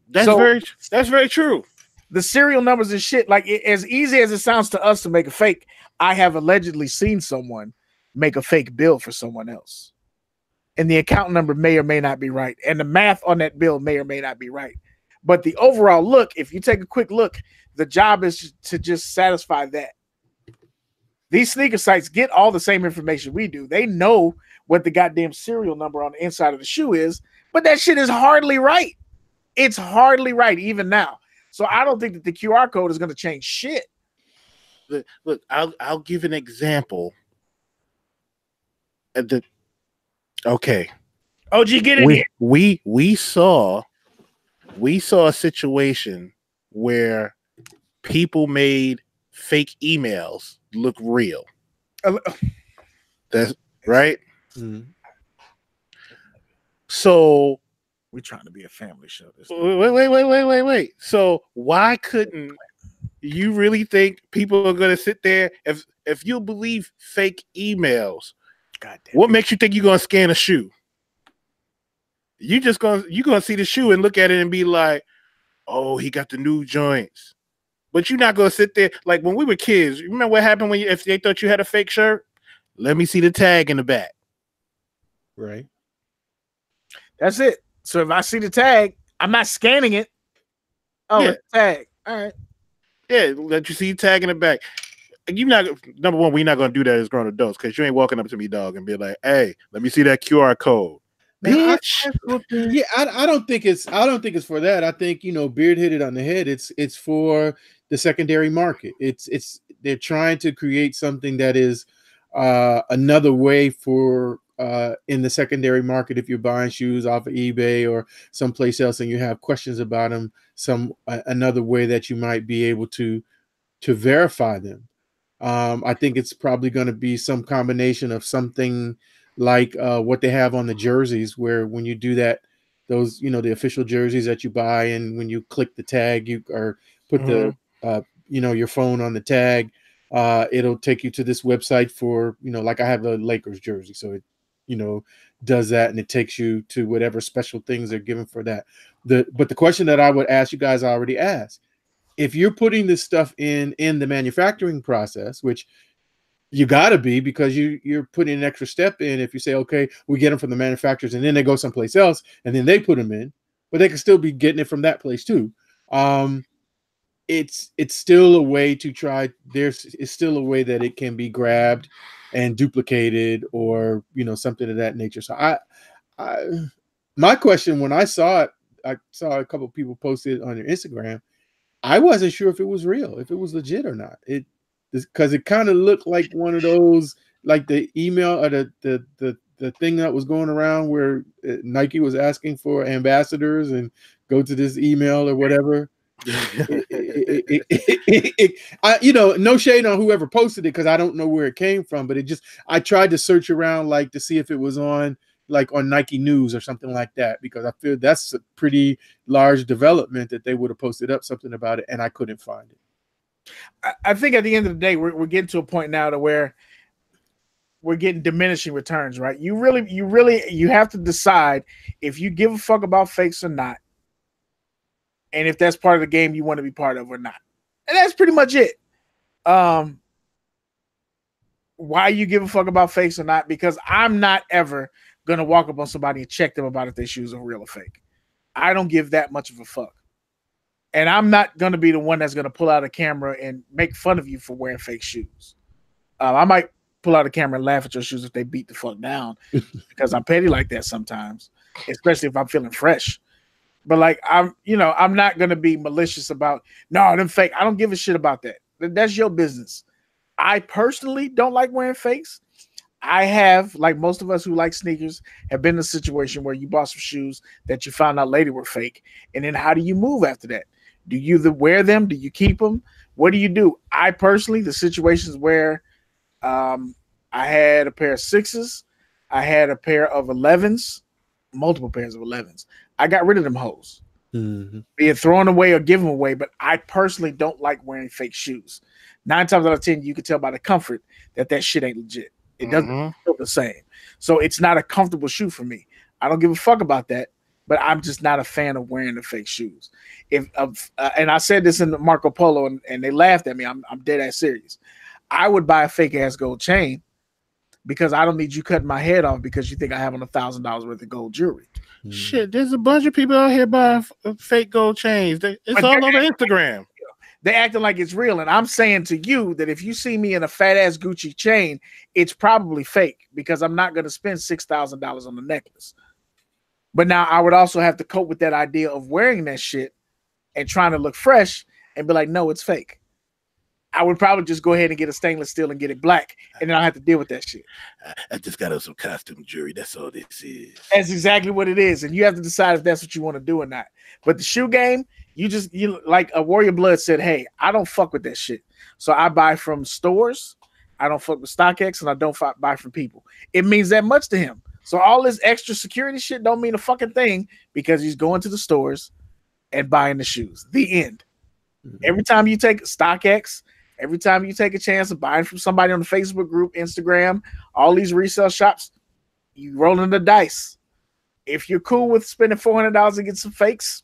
That's very true. The serial numbers and shit, like as easy as it sounds to us to make a fake, I have allegedly seen someone make a fake bill for someone else. And the account number may or may not be right. And the math on that bill may or may not be right. But the overall look, if you take a quick look, the job is to just satisfy that. These sneaker sites get all the same information we do. They know what the goddamn serial number on the inside of the shoe is, but that shit is hardly right. It's hardly right even now. So I don't think that the QR code is going to change shit. Look, I'll give an example. Okay. OG, get in here. We saw a situation where people made fake emails look real. That's right. Mm-hmm. So we're trying to be a family show. Wait. So why couldn't you really think people are going to sit there if you believe fake emails? What makes you think you're going to scan a shoe? You're gonna see the shoe and look at it and be like, "Oh, he got the new joints." But you're not gonna sit there like when we were kids. You remember what happened if they thought you had a fake shirt? Let me see the tag in the back. Right. That's it. So if I see the tag, I'm not scanning it. Oh, yeah. It's tag. All right. Yeah, let you see the tag in the back. You're not, number one, we're not gonna do that as grown adults because you ain't walking up to me, dog, and be like, "Hey, let me see that QR code." Bitch. I don't think it's for that. I think Beard hit it on the head. It's for the secondary market. They're trying to create something that is another way for in the secondary market. If you're buying shoes off of eBay or someplace else and you have questions about them, another way that you might be able to verify them. I think it's probably going to be some combination of something like what they have on the jerseys, where when you do that, those the official jerseys that you buy, and when you click the tag, you or put the your phone on the tag, it'll take you to this website for like I have a Lakers jersey, so it does that, and it takes you to whatever special things they're given for that. But the question that I would ask you guys, I already asked. If you're putting this stuff in the manufacturing process, which you got to be, because you're putting an extra step in. If you say, okay, we get them from the manufacturers and then they go someplace else and then they put them in, but they can still be getting it from that place too. It's still a way to try. It's still a way that it can be grabbed and duplicated, or something of that nature. So my question when I saw it, I saw a couple of people posted on their Instagram. I wasn't sure if it was real, if it was legit or not. Because it kind of looked like one of those, like the email or the thing that was going around where Nike was asking for ambassadors and go to this email or whatever. No shade on whoever posted it, because I don't know where it came from, but I tried to search around like to see if it was on Nike News or something like that, because I feel that's a pretty large development that they would have posted up something about it, and I couldn't find it. I think at the end of the day, we're getting to a point now to where we're getting diminishing returns, right? You have to decide if you give a fuck about fakes or not, and if that's part of the game you want to be part of or not. And that's pretty much it. Why you give a fuck about fakes or not? Because I'm not ever gonna walk up on somebody and check them about if their shoes are real or fake. I don't give that much of a fuck. And I'm not going to be the one that's going to pull out a camera and make fun of you for wearing fake shoes. I might pull out a camera and laugh at your shoes if they beat the fuck down, because I'm petty like that sometimes, especially if I'm feeling fresh. But I'm not going to be malicious about, no, them fake. I don't give a shit about that. That's your business. I personally don't like wearing fakes. I have, like most of us who like sneakers, have been in a situation where you bought some shoes that you found out later were fake. And then how do you move after that? Do you wear them? Do you keep them? What do you do? I personally, the situations where I had a pair of 6s, I had a pair of 11s, multiple pairs of 11s. I got rid of them hoes. Mm-hmm. Be it thrown away or given away, but I personally don't like wearing fake shoes. 9 times out of 10, you can tell by the comfort that shit ain't legit. It doesn't feel the same. So it's not a comfortable shoe for me. I don't give a fuck about that, but I'm just not a fan of wearing the fake shoes. And I said this in the Marco Polo, and they laughed at me. I'm dead ass serious. I would buy a fake ass gold chain because I don't need you cutting my head off because you think I have on $1,000 worth of gold jewelry. Shit, there's a bunch of people out here buying fake gold chains. It's all over Instagram. They're acting like it's real. And I'm saying to you that if you see me in a fat ass Gucci chain, it's probably fake, because I'm not going to spend $6,000 on the necklace. But now I would also have to cope with that idea of wearing that shit and trying to look fresh and be like, no, it's fake. I would probably just go ahead and get a stainless steel and get it black, and then I have to deal with that shit. I just got some costume jewelry. That's all this is. That's exactly what it is, and you have to decide if that's what you want to do or not. But the shoe game, you like a Warrior Blood said, hey, I don't fuck with that shit. So I buy from stores. I don't fuck with StockX, and I don't buy from people. It means that much to him. So all this extra security shit don't mean a fucking thing because he's going to the stores and buying the shoes. The end. Every time you take StockX, every time you take a chance of buying from somebody on the Facebook group, Instagram, all these resale shops, you rolling the dice. If you're cool with spending $400 to get some fakes,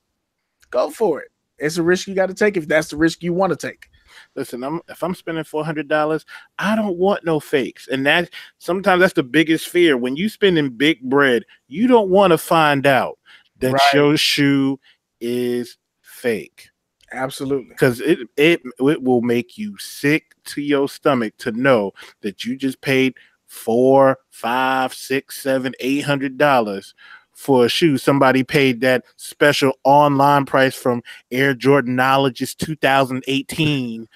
go for it. It's a risk you got to take if that's the risk you want to take. Listen, if I'm spending $400, I don't want no fakes. And sometimes that's the biggest fear. When you spending big bread, you don't want to find out that your shoe is fake. Absolutely. Because it will make you sick to your stomach to know that you just paid $400, $500, $600, $700, $800 for a shoe. Somebody paid that special online price from Air Jordanologist 2018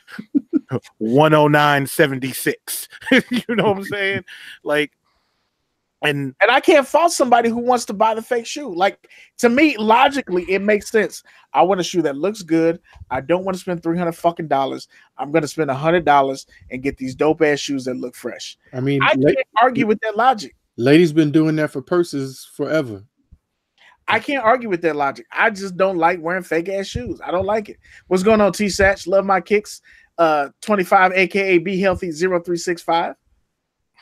$109.76. You know what I'm saying? Like, and I can't fault somebody who wants to buy the fake shoe. Like, to me, logically, it makes sense. I want a shoe that looks good. I don't want to spend $300. I'm going to spend $100 and get these dope ass shoes that look fresh. I mean, I can't argue with that logic. Ladies been doing that for purses forever. I can't argue with that logic. I just don't like wearing fake ass shoes. I don't like it. What's going on, T-Satch? Love my kicks. 25, aka Be Healthy 0365.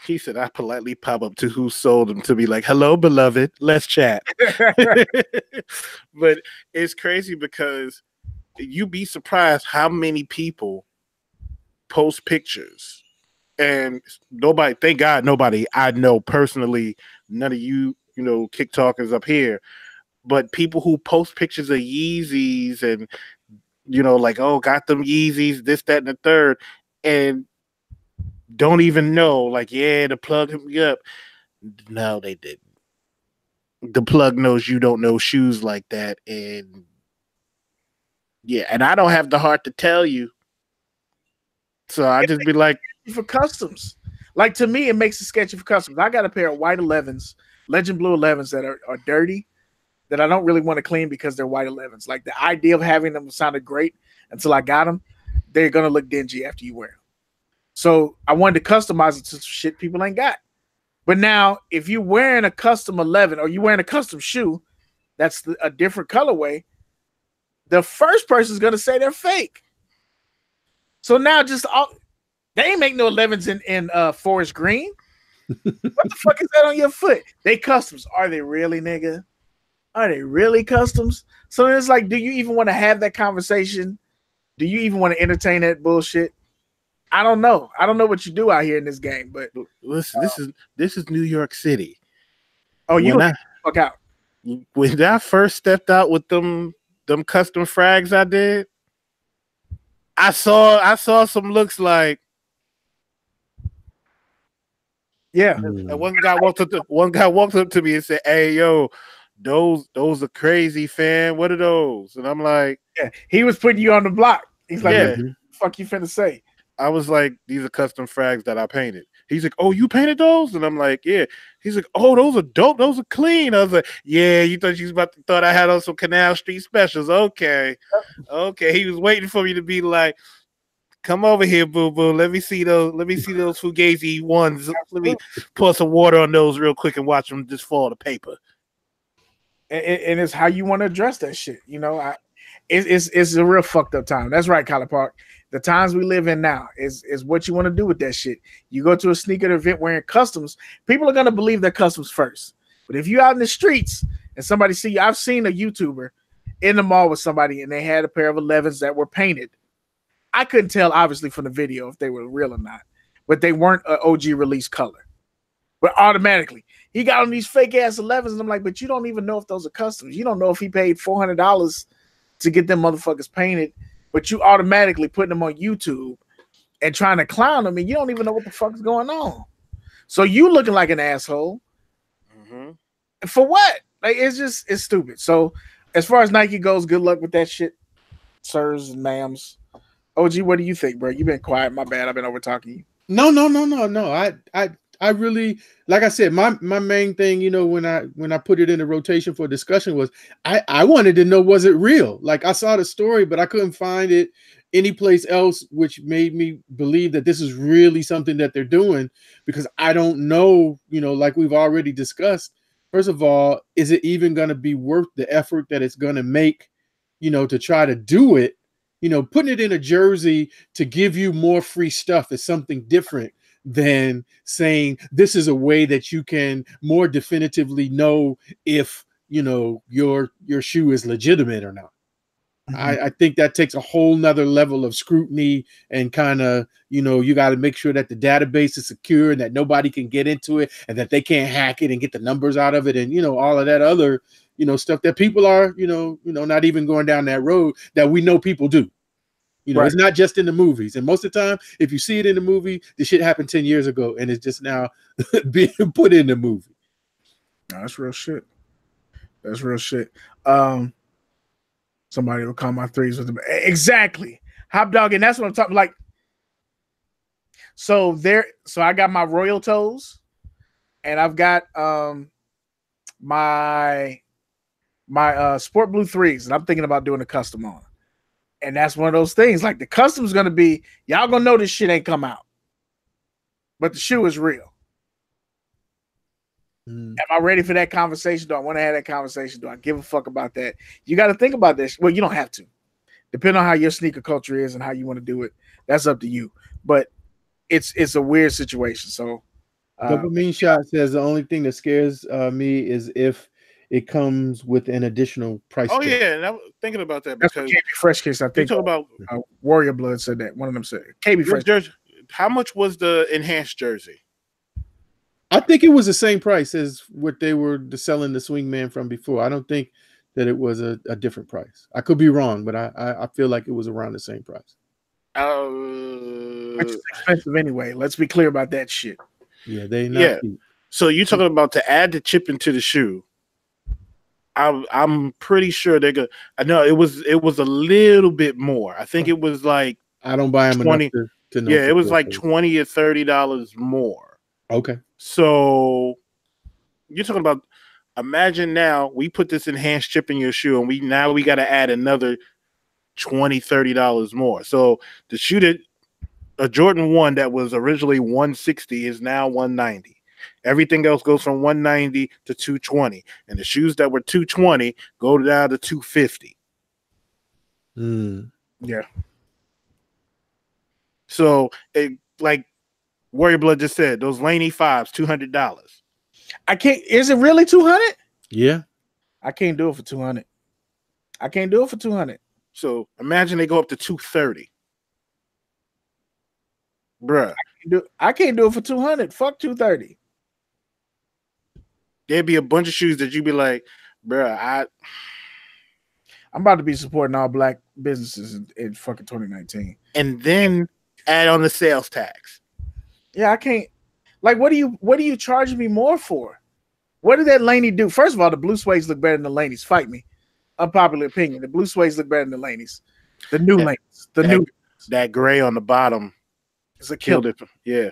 He said, I politely pop up to who sold them to be like, hello, beloved, let's chat. But it's crazy because you'd be surprised how many people post pictures. And nobody, thank God, nobody I know personally, none of you, kick talkers up here, but people who post pictures of Yeezys and, like, oh, got them Yeezys, this, that, and the third, and don't even know, like, yeah, the plug hit me up. No, they didn't. The plug knows you don't know shoes like that. And yeah, and I don't have the heart to tell you. So I just be like, for customs. Like, to me, it makes it sketchy for customs. I got a pair of white 11s, Legend Blue 11s that are dirty, that I don't really want to clean because they're white 11s. Like, the idea of having them sounded great until I got them. They're going to look dingy after you wear them. So I wanted to customize it to shit people ain't got. But now, if you're wearing a custom 11 or you're wearing a custom shoe, that's a different colorway, the first person is going to say they're fake. So now they ain't make no 11s in forest green. What the fuck is that on your foot? They customs. Are they really, nigga? Are they really customs? So it's like, do you even want to have that conversation? Do you even want to entertain that bullshit? I don't know. I don't know what you do out here in this game, but listen, this is New York City. Oh, you fuck out. When I first stepped out with them custom frags I did, I saw some looks like, yeah. And one guy walked up to me and said, "Hey, yo, those are crazy, fam. What are those?" And I'm like, yeah, he was putting you on the block. He's like, yeah. What the fuck you finna say? I was like, these are custom frags that I painted. He's like, oh, you painted those? And I'm like, yeah. He's like, oh, those are dope. Those are clean. I was like, yeah, you thought I had on some Canal Street specials. Okay. He was waiting for me to be like, come over here, boo-boo. Let me see those Fugazi ones. Let me pour some water on those real quick and watch them just fall to paper. And it's how you want to address that shit. It's a real fucked up time. That's right, Kyler Park. The times we live in now is what you want to do with that shit. You go to a sneaker event wearing customs, people are going to believe they're customs first. But if you're out in the streets and somebody see you, I've seen a YouTuber in the mall with somebody and they had a pair of 11s that were painted. I couldn't tell, obviously, from the video if they were real or not, but they weren't an OG release color. But automatically, he got on these fake-ass 11s, and I'm like, but you don't even know if those are customs. You don't know if he paid $400 to get them motherfuckers painted, but you automatically putting them on YouTube and trying to clown them, and you don't even know what the fuck is going on. So you looking like an asshole. Mm-hmm. For what? Like, it's stupid. So as far as Nike goes, good luck with that shit, sirs and ma'ams. OG, what do you think, bro? You've been quiet. My bad. I've been over talking you. No. I really, like I said, my main thing, you know, when I put it in the rotation for discussion was I wanted to know, was it real? Like, I saw the story, but I couldn't find it any place else, which made me believe that this is really something that they're doing, because I don't know, you know, like we've already discussed. First of all, is it even going to be worth the effort that it's going to make, you know, to try to do it? You know, putting it in a jersey to give you more free stuff is something different than saying this is a way that you can more definitively know if, you know, your shoe is legitimate or not. I think that takes a whole nother level of scrutiny, and kind of, you know, you got to make sure that the database is secure and that nobody can get into it and that they can't hack it and get the numbers out of it, and, you know, all of that other, you know, stuff that people are, you know, not even going down that road that we know people do. You know, It's not just in the movies. And most of the time, if you see it in the movie, the shit happened 10 years ago and it's just now being put in the movie. No, that's real shit. That's real shit. Somebody will call my threes with them. Exactly. Hop dog, and that's what I'm talking like. So I got my Royal Toes, and I've got my Sport Blue threes, and I'm thinking about doing a custom on. And that's one of those things. Like, the custom's gonna be, y'all gonna know this shit ain't come out, but the shoe is real. Am I ready for that conversation? Do I want to have that conversation? Do I give a fuck about that? You got to think about this. Well, you don't have to. Depending on how your sneaker culture is and how you want to do it, that's up to you. But it's a weird situation. So, Dopamine Shot says the only thing that scares me is if it comes with an additional price. Oh yeah, and I was thinking about that that's because KB Fresh Kiss. I think you talk about Warrior Blood said that. One of them said KB Fresh. Jersey. How much was the enhanced jersey? I think it was the same price as what they were selling the Swingman from before. I don't think that it was a different price. I could be wrong, but I feel like it was around the same price. Which is expensive anyway. Let's be clear about that shit. Yeah, they not cheap. So you're talking about to add the chip into the shoe. I'm pretty sure they're gonna. I know it was a little bit more. I think it was like, I don't buy them 20, enough to know. Yeah, it was like $20 or $30 more. Okay. So you're talking about, imagine now we put this enhanced chip in your shoe and we got to add another $20, $30 more. So the shoe that a Jordan 1 that was originally $160 is now $190. Everything else goes from $190 to $220. And the shoes that were $220 go down to $250. Yeah. So like Warrior Blood just said, those Laney 5s, $200. I can't. Is it really 200? Yeah. I can't do it for 200. I can't do it for 200. So imagine they go up to 230. Bruh. I can't do it for 200. Fuck 230. There'd be a bunch of shoes that you'd be like, bruh, I'm about to be supporting all black businesses in fucking 2019. And then add on the sales tax. Yeah, I can't. Like, what do you charge me more for? What did that Laney do? First of all, the blue suedes look better than the Laneys. Fight me. Unpopular opinion. The blue suedes look better than the Laneys. The new Laneys. That gray on the bottom. It's a killer. Yeah.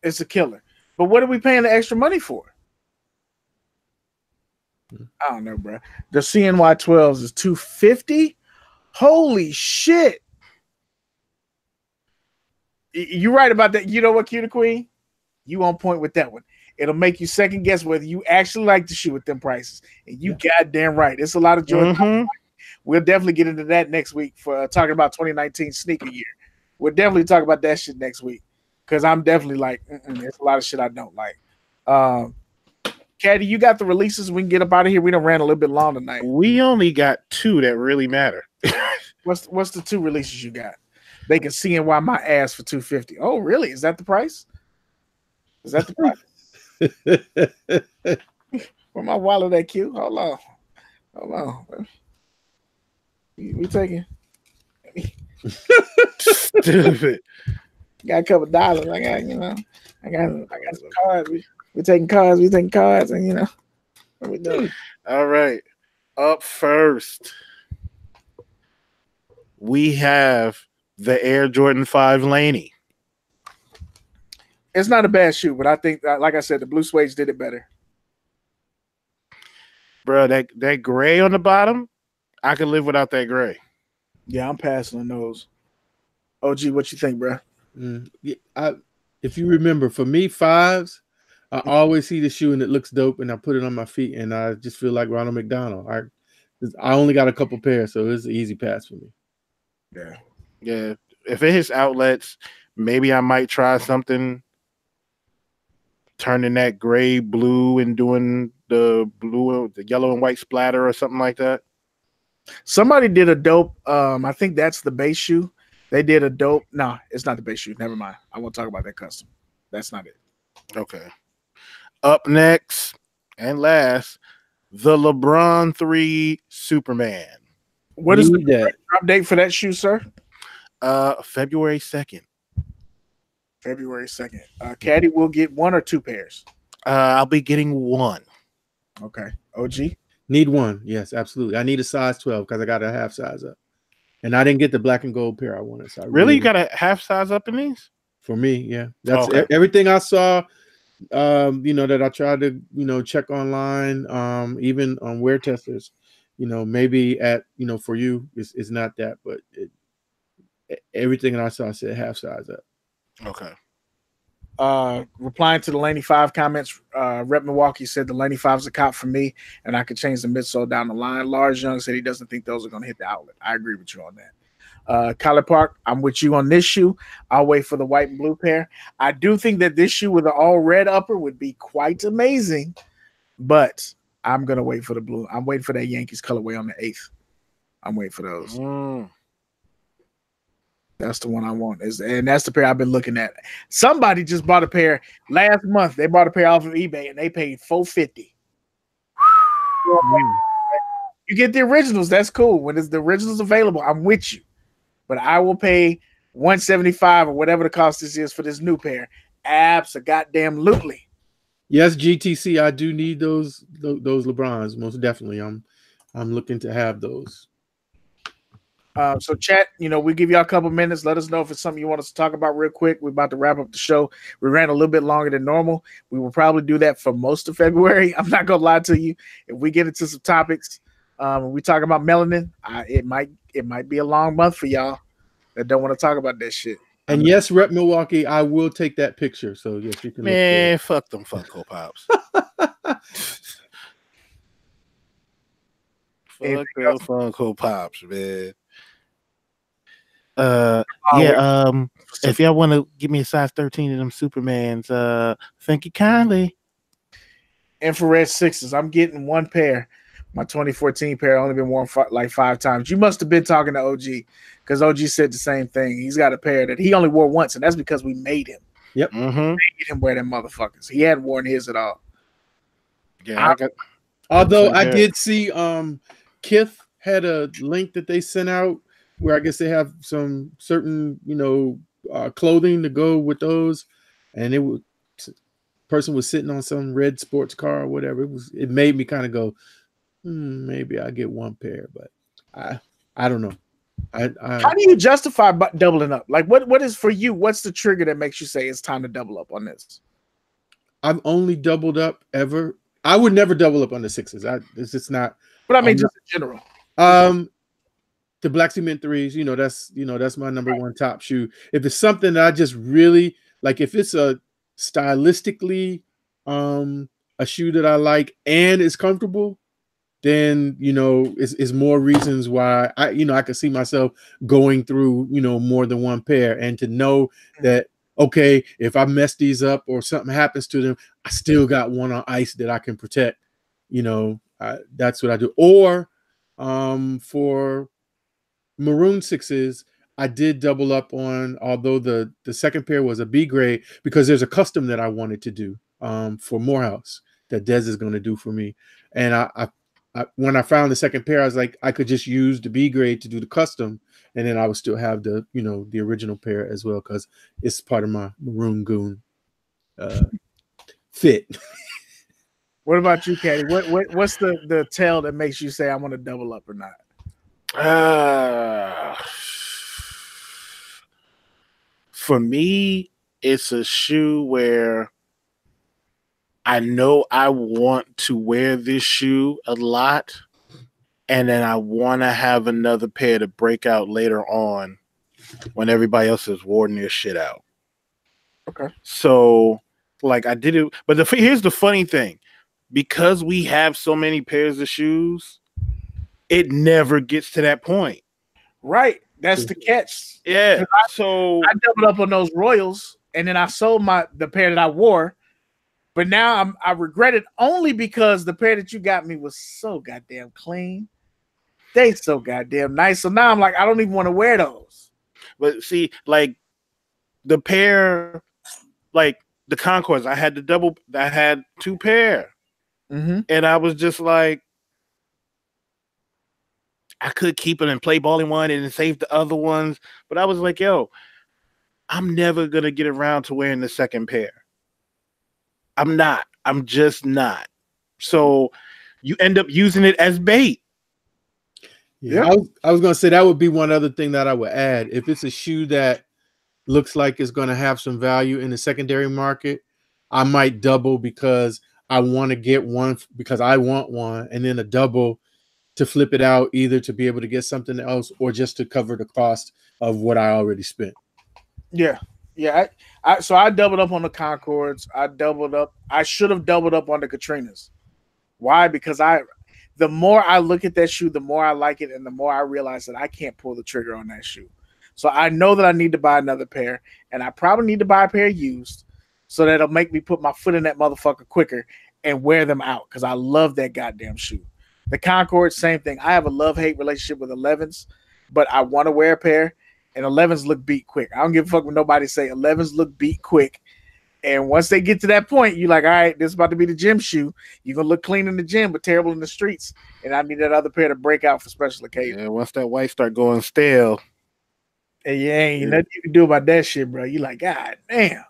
It's a killer. But what are we paying the extra money for? I don't know, bro. The CNY 12s is $250. Holy shit. You're right about that. You know what, Cutie Queen? You on point with that one. It'll make you second guess whether you actually like the shoe at them prices. And you goddamn right. It's a lot of Jordan. Mm-hmm. We'll definitely get into that next week for talking about 2019 sneaker year. We'll definitely talk about that shit next week. Because I'm definitely like, there's a lot of shit I don't like. Caddy, you got the releases. We can get up out of here. We done ran a little bit long tonight. We only got 2 that really matter. What's the 2 releases you got? They can see and why my ass for $250. Oh, really? Is that the price? Is that the price? Where my wallet at, Q? Hold on. We taking. Stupid. Got a couple dollars. I got some cards. We taking cards. And what we doing? All right. Up first, we have the Air Jordan 5 Laney. It's not a bad shoe, but I think, like I said, the blue suedes did it better. Bro, that gray on the bottom, I could live without that gray. Yeah, I'm passing on those. OG, what you think, bro? If you remember, for me, 5s, I always see the shoe and it looks dope, and I put it on my feet, and I just feel like Ronald McDonald. I only got a couple pairs, so it's an easy pass for me. Yeah. If it hits outlets, maybe I might try something, turning that gray blue and doing the yellow and white splatter or something like that. Somebody did a dope. I think that's the base shoe. They did a dope. No, it's not the base shoe. Never mind. I won't talk about that custom. That's not it. Okay. Up next and last, the LeBron 3 Superman. What is the drop date for that shoe, sir? February 2nd. February 2nd. Caddy will get 1 or 2 pairs. I'll be getting 1. Okay. OG? Need 1. Yes, absolutely. I need a size 12 because I got a half size up. And I didn't get the black and gold pair I wanted. So really? You got a half size up in these? For me, yeah. That's everything I saw, that I tried to, check online, even on wear testers, maybe for you, it's not that, but everything that I saw said half size up. Okay. Replying to the Laney 5 comments, Rep Milwaukee said the Laney 5 is a cop for me, and I could change the midsole down the line. Lars Young said he doesn't think those are going to hit the outlet. I agree with you on that. Kyler Park, I'm with you on this shoe. I'll wait for the white and blue pair. I do think that this shoe with an all red upper would be quite amazing, but I'm going to wait for the blue. I'm waiting for that Yankees colorway on the 8th. I'm waiting for those. That's the one I want. And that's the pair I've been looking at. Somebody just bought a pair last month. They bought a pair off of eBay and they paid $450. You get the originals. That's cool. When the originals available, I'm with you. But I will pay $175 or whatever the cost this is for this new pair. Abso-goddamn-lutely. Yes, GTC. I do need those LeBrons. Most definitely. I'm looking to have those. So chat, we give y'all a couple minutes. Let us know if it's something you want us to talk about real quick. We're about to wrap up the show. We ran a little bit longer than normal. We will probably do that for most of February. I'm not gonna lie to you. If we get into some topics, we talk about melanin, it might be a long month for y'all that don't want to talk about that shit. And yes, Rep Milwaukee, I will take that picture. So yes, you can. Man, fuck them Funko Pops. Fuck them Funko Pops, man. If y'all want to give me a size 13 of them Supermans, thank you kindly. Infrared 6s. I'm getting 1 pair. My 2014 pair only been worn like 5 times. You must have been talking to OG because OG said the same thing. He's got a pair that he only wore once, and that's because we made him. Yep. We made him wear them motherfuckers. He hadn't worn his at all. Yeah. Although I did see Kith had a link that they sent out where I guess they have some certain, clothing to go with those. And person was sitting on some red sports car or whatever. It made me kind of go, maybe I get 1 pair, but I don't know. How do you justify doubling up? Like what is for you? What's the trigger that makes you say it's time to double up on this? I've only doubled up ever. I would never double up on the 6s. It's just not. But I mean, just in general. The Black Cement 3s, that's my number 1 top shoe. If it's something that I just really like, if it's a stylistically a shoe that I like and it's comfortable, then it's more reasons why I could see myself going through more than 1 pair, and to know that okay, if I mess these up or something happens to them, I still got one on ice that I can protect. That's what I do. Or for maroon 6s, I did double up on, although the second pair was a B grade, because there's a custom that I wanted to do for Morehouse that Dez is going to do for me. And I when I found the second pair, I was like, I could just use the B grade to do the custom, and then I would still have the the original pair as well, because it's part of my maroon goon fit. What about you, Caddy? What's the tell that makes you say I want to double up or not? For me, it's a shoe where I know I want to wear this shoe a lot, and then I want to have another pair to break out later on when everybody else is warding their shit out. Okay. So, like, I did it, but here's the funny thing. Because we have so many pairs of shoes, it never gets to that point. Right. That's the catch. Yeah. I doubled up on those Royals, and then I sold the pair that I wore. But now I regret it only because the pair that you got me was so goddamn clean. They so goddamn nice. So now I'm like, I don't even want to wear those. But see, like the pair, like the Concords, I had two pair. Mm-hmm. And I was just like, I could keep it and play ball in one and then save the other ones. But I was like, yo, I'm never going to get around to wearing the second pair. I'm not. I'm just not. So you end up using it as bait. Yeah. I was going to say that would be one other thing that I would add. If it's a shoe that looks like it's going to have some value in the secondary market, I might double because I want to get one because I want one, and then a double to flip it out either to be able to get something else or just to cover the cost of what I already spent. Yeah. Yeah. So I doubled up on the Concords. I should have doubled up on the Katrinas. Why? Because the more I look at that shoe, the more I like it, and the more I realize that I can't pull the trigger on that shoe. So I know that I need to buy another pair, and I probably need to buy a pair used so that it'll make me put my foot in that motherfucker quicker and wear them out because I love that goddamn shoe. The Concord, same thing. I have a love-hate relationship with 11s, but I want to wear a pair, and 11s look beat quick. I don't give a fuck when nobody say 11s look beat quick. And once they get to that point, you're like, all right, this is about to be the gym shoe. You're going to look clean in the gym, but terrible in the streets. And I need that other pair to break out for special occasions. Yeah, once that white start going stale. And ain't nothing you can do about that shit, bro. You're like, God damn.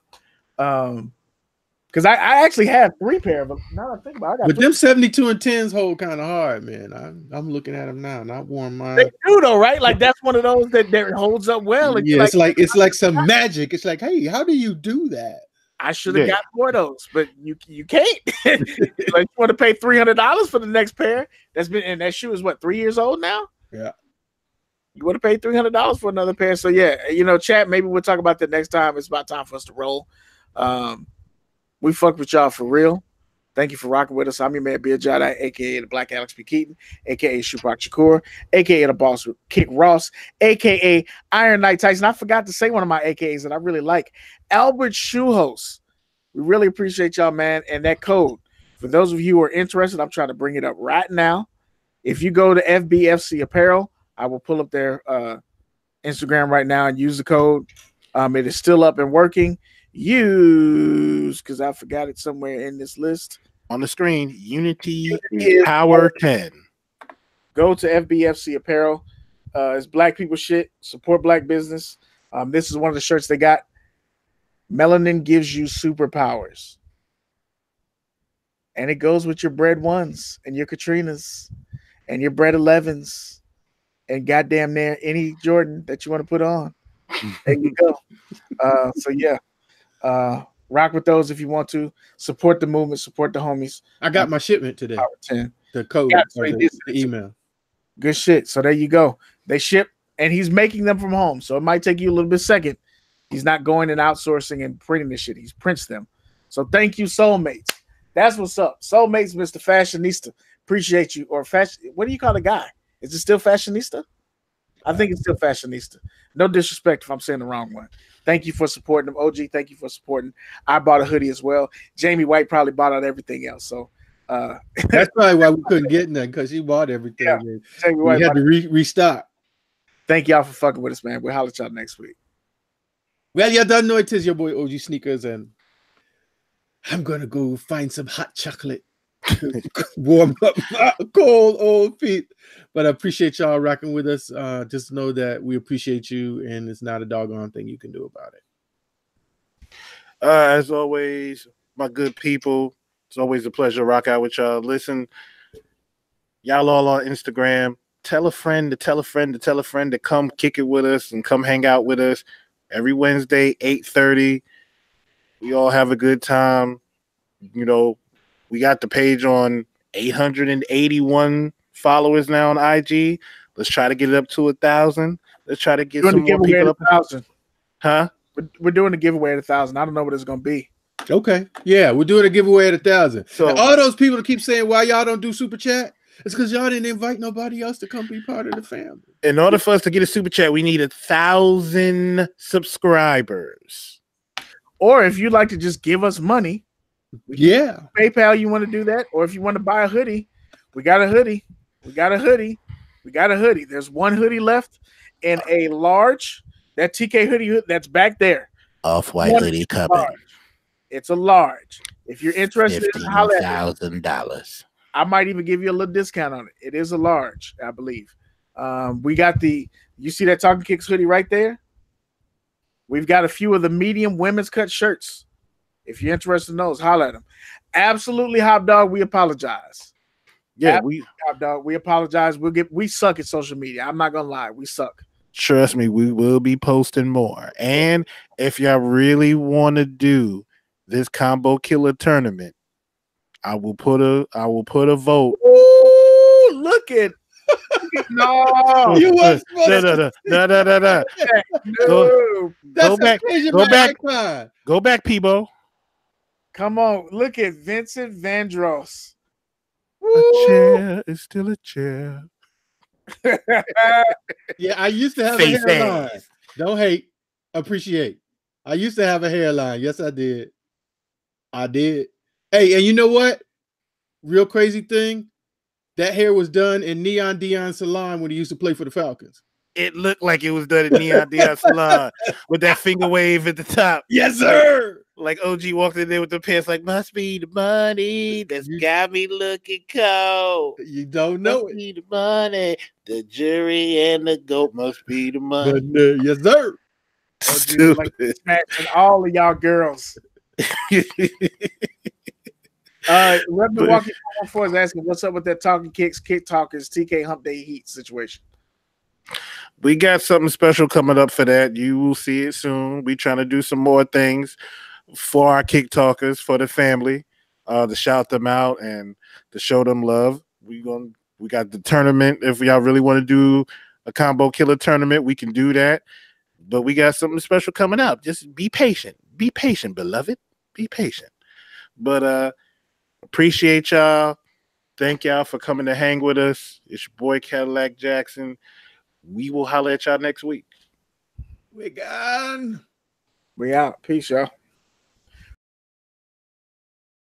Because I actually have 3 pair of them. Now I think about it, I got but them 72 and 10s hold kind of hard, man. I'm looking at them now, and I've worn mine. They do though, right? Like that's one of those that holds up well. Yeah, it's like some magic. It's like, hey, how do you do that? I should have got more of those, but you can't. Like you want to pay $300 for the next pair? And that shoe is what, 3 years old now? Yeah. You want to pay $300 for another pair? So yeah, chat. Maybe we'll talk about that next time. It's about time for us to roll. We fucked with y'all for real. Thank you for rocking with us. I'm your man, Beard Jedi, aka the Black Alex P. Keaton, aka Shupak Shakur, aka the Boss Kick Ross, aka Iron Knight Tyson. I forgot to say one of my AKAs that I really like, Albert Shoehost. We really appreciate y'all, man. And that code, for those of you who are interested, I'm trying to bring it up right now. If you go to FBFC Apparel, I will pull up their Instagram right now and use the code. It is still up and working. Use, because I forgot it somewhere in this list. On the screen, Unity Power 10. Go to FBFC Apparel. It's black people shit. Support black business. This is one of the shirts they got. Melanin gives you superpowers. And it goes with your bread ones and your Katrinas and your bread 11s and goddamn near any Jordan that you want to put on. There you go. So yeah. Rock with those if you want to. Support the movement, support the homies. I got my shipment today. Power 10. The code, the email. Good shit. So there you go. They ship, and he's making them from home. So it might take you a little bit second. He's not going and outsourcing and printing this shit. He prints them. So thank you, Soulmates. That's what's up. Soulmates, Mr. Fashionista. Appreciate you. Or fashion. What do you call the guy? Is it still Fashionista? I think it's still Fashionista. No disrespect if I'm saying the wrong one. Thank you for supporting them. OG, thank you for supporting. I bought a hoodie as well. Jamie White probably bought out everything else. So that's probably why we couldn't get none, because she bought everything. Yeah. Jamie White, we had to restock. Thank y'all for fucking with us, man. We'll holler at y'all next week. Well, you done know it is your boy OGSneekerz, and I'm gonna go find some hot chocolate. Warm up my cold old feet. But I appreciate y'all rocking with us. Just know that we appreciate you, and it's not a doggone thing you can do about it. As always, my good people, it's always a pleasure to rock out with y'all. Listen, y'all all on Instagram. Tell a friend to tell a friend to tell a friend to come kick it with us and come hang out with us. every Wednesday, 8:30. We all have a good time. You know, we got the page on 881 followers now on IG. Let's try to get it up to 1,000. Let's try to get some more people up. 1,000. Huh? We're doing a giveaway at 1,000. I don't know what it's gonna be. Okay. Yeah, we're doing a giveaway at 1,000. So and all those people that keep saying why y'all don't do super chat, it's because y'all didn't invite nobody else to come be part of the family. In order for us to get a super chat, we need 1,000 subscribers. Or if you'd like to just give us money, yeah, PayPal, you want to do that? Or if you want to buy a hoodie, we got a hoodie. We got a hoodie. We got a hoodie. There's one hoodie left in a large. That TK hoodie that's back there. Off-white hoodie coming. It's a large. If you're interested in $15,000. I might even give you a little discount on it. It is a large, I believe. We got you see that Talkin Kicks hoodie right there? We've got a few of the medium women's cut shirts. If you're interested in those, holler at them. Absolutely, Hop Dog, we apologize. Yeah, Hop Dog, we apologize. We suck at social media. I'm not gonna lie, we suck. Trust me, we will be posting more. And if y'all really want to do this combo killer tournament, I will put a vote. Ooh, look at no. You was no. Go back, Peebo. Come on, look at Vincent Vandross. A chair is still a chair. Yeah, I used to have a hairline. Don't hate, appreciate. I used to have a hairline. Yes, I did. Hey, and you know what? Real crazy thing. That hair was done in Neon Dion's salon when he used to play for the Falcons. It looked like it was done in Neon Dion's salon with that finger wave at the top. Yes, sir. Like OG walked in there with the pants, like, must be the money that's got me looking cold. You don't know must be the money. The jury and the goat must be the money. But, yes, sir. OG like smashing all of y'all girls. Reverend Walking 4 is asking, what's up with that Talkin Kicks, Kick Talkers, TK Hump Day Heat situation? We got something special coming up for that. You will see it soon. We trying to do some more things for our Kick Talkers, for the family, to shout them out and to show them love. We got the tournament. If y'all really want to do a combo killer tournament, we can do that. But we got something special coming up. Just be patient. Be patient, beloved. Be patient. But appreciate y'all. Thank y'all for coming to hang with us. It's your boy Kadillac Jackson. We will holler at y'all next week. We gone. We out. Peace, y'all.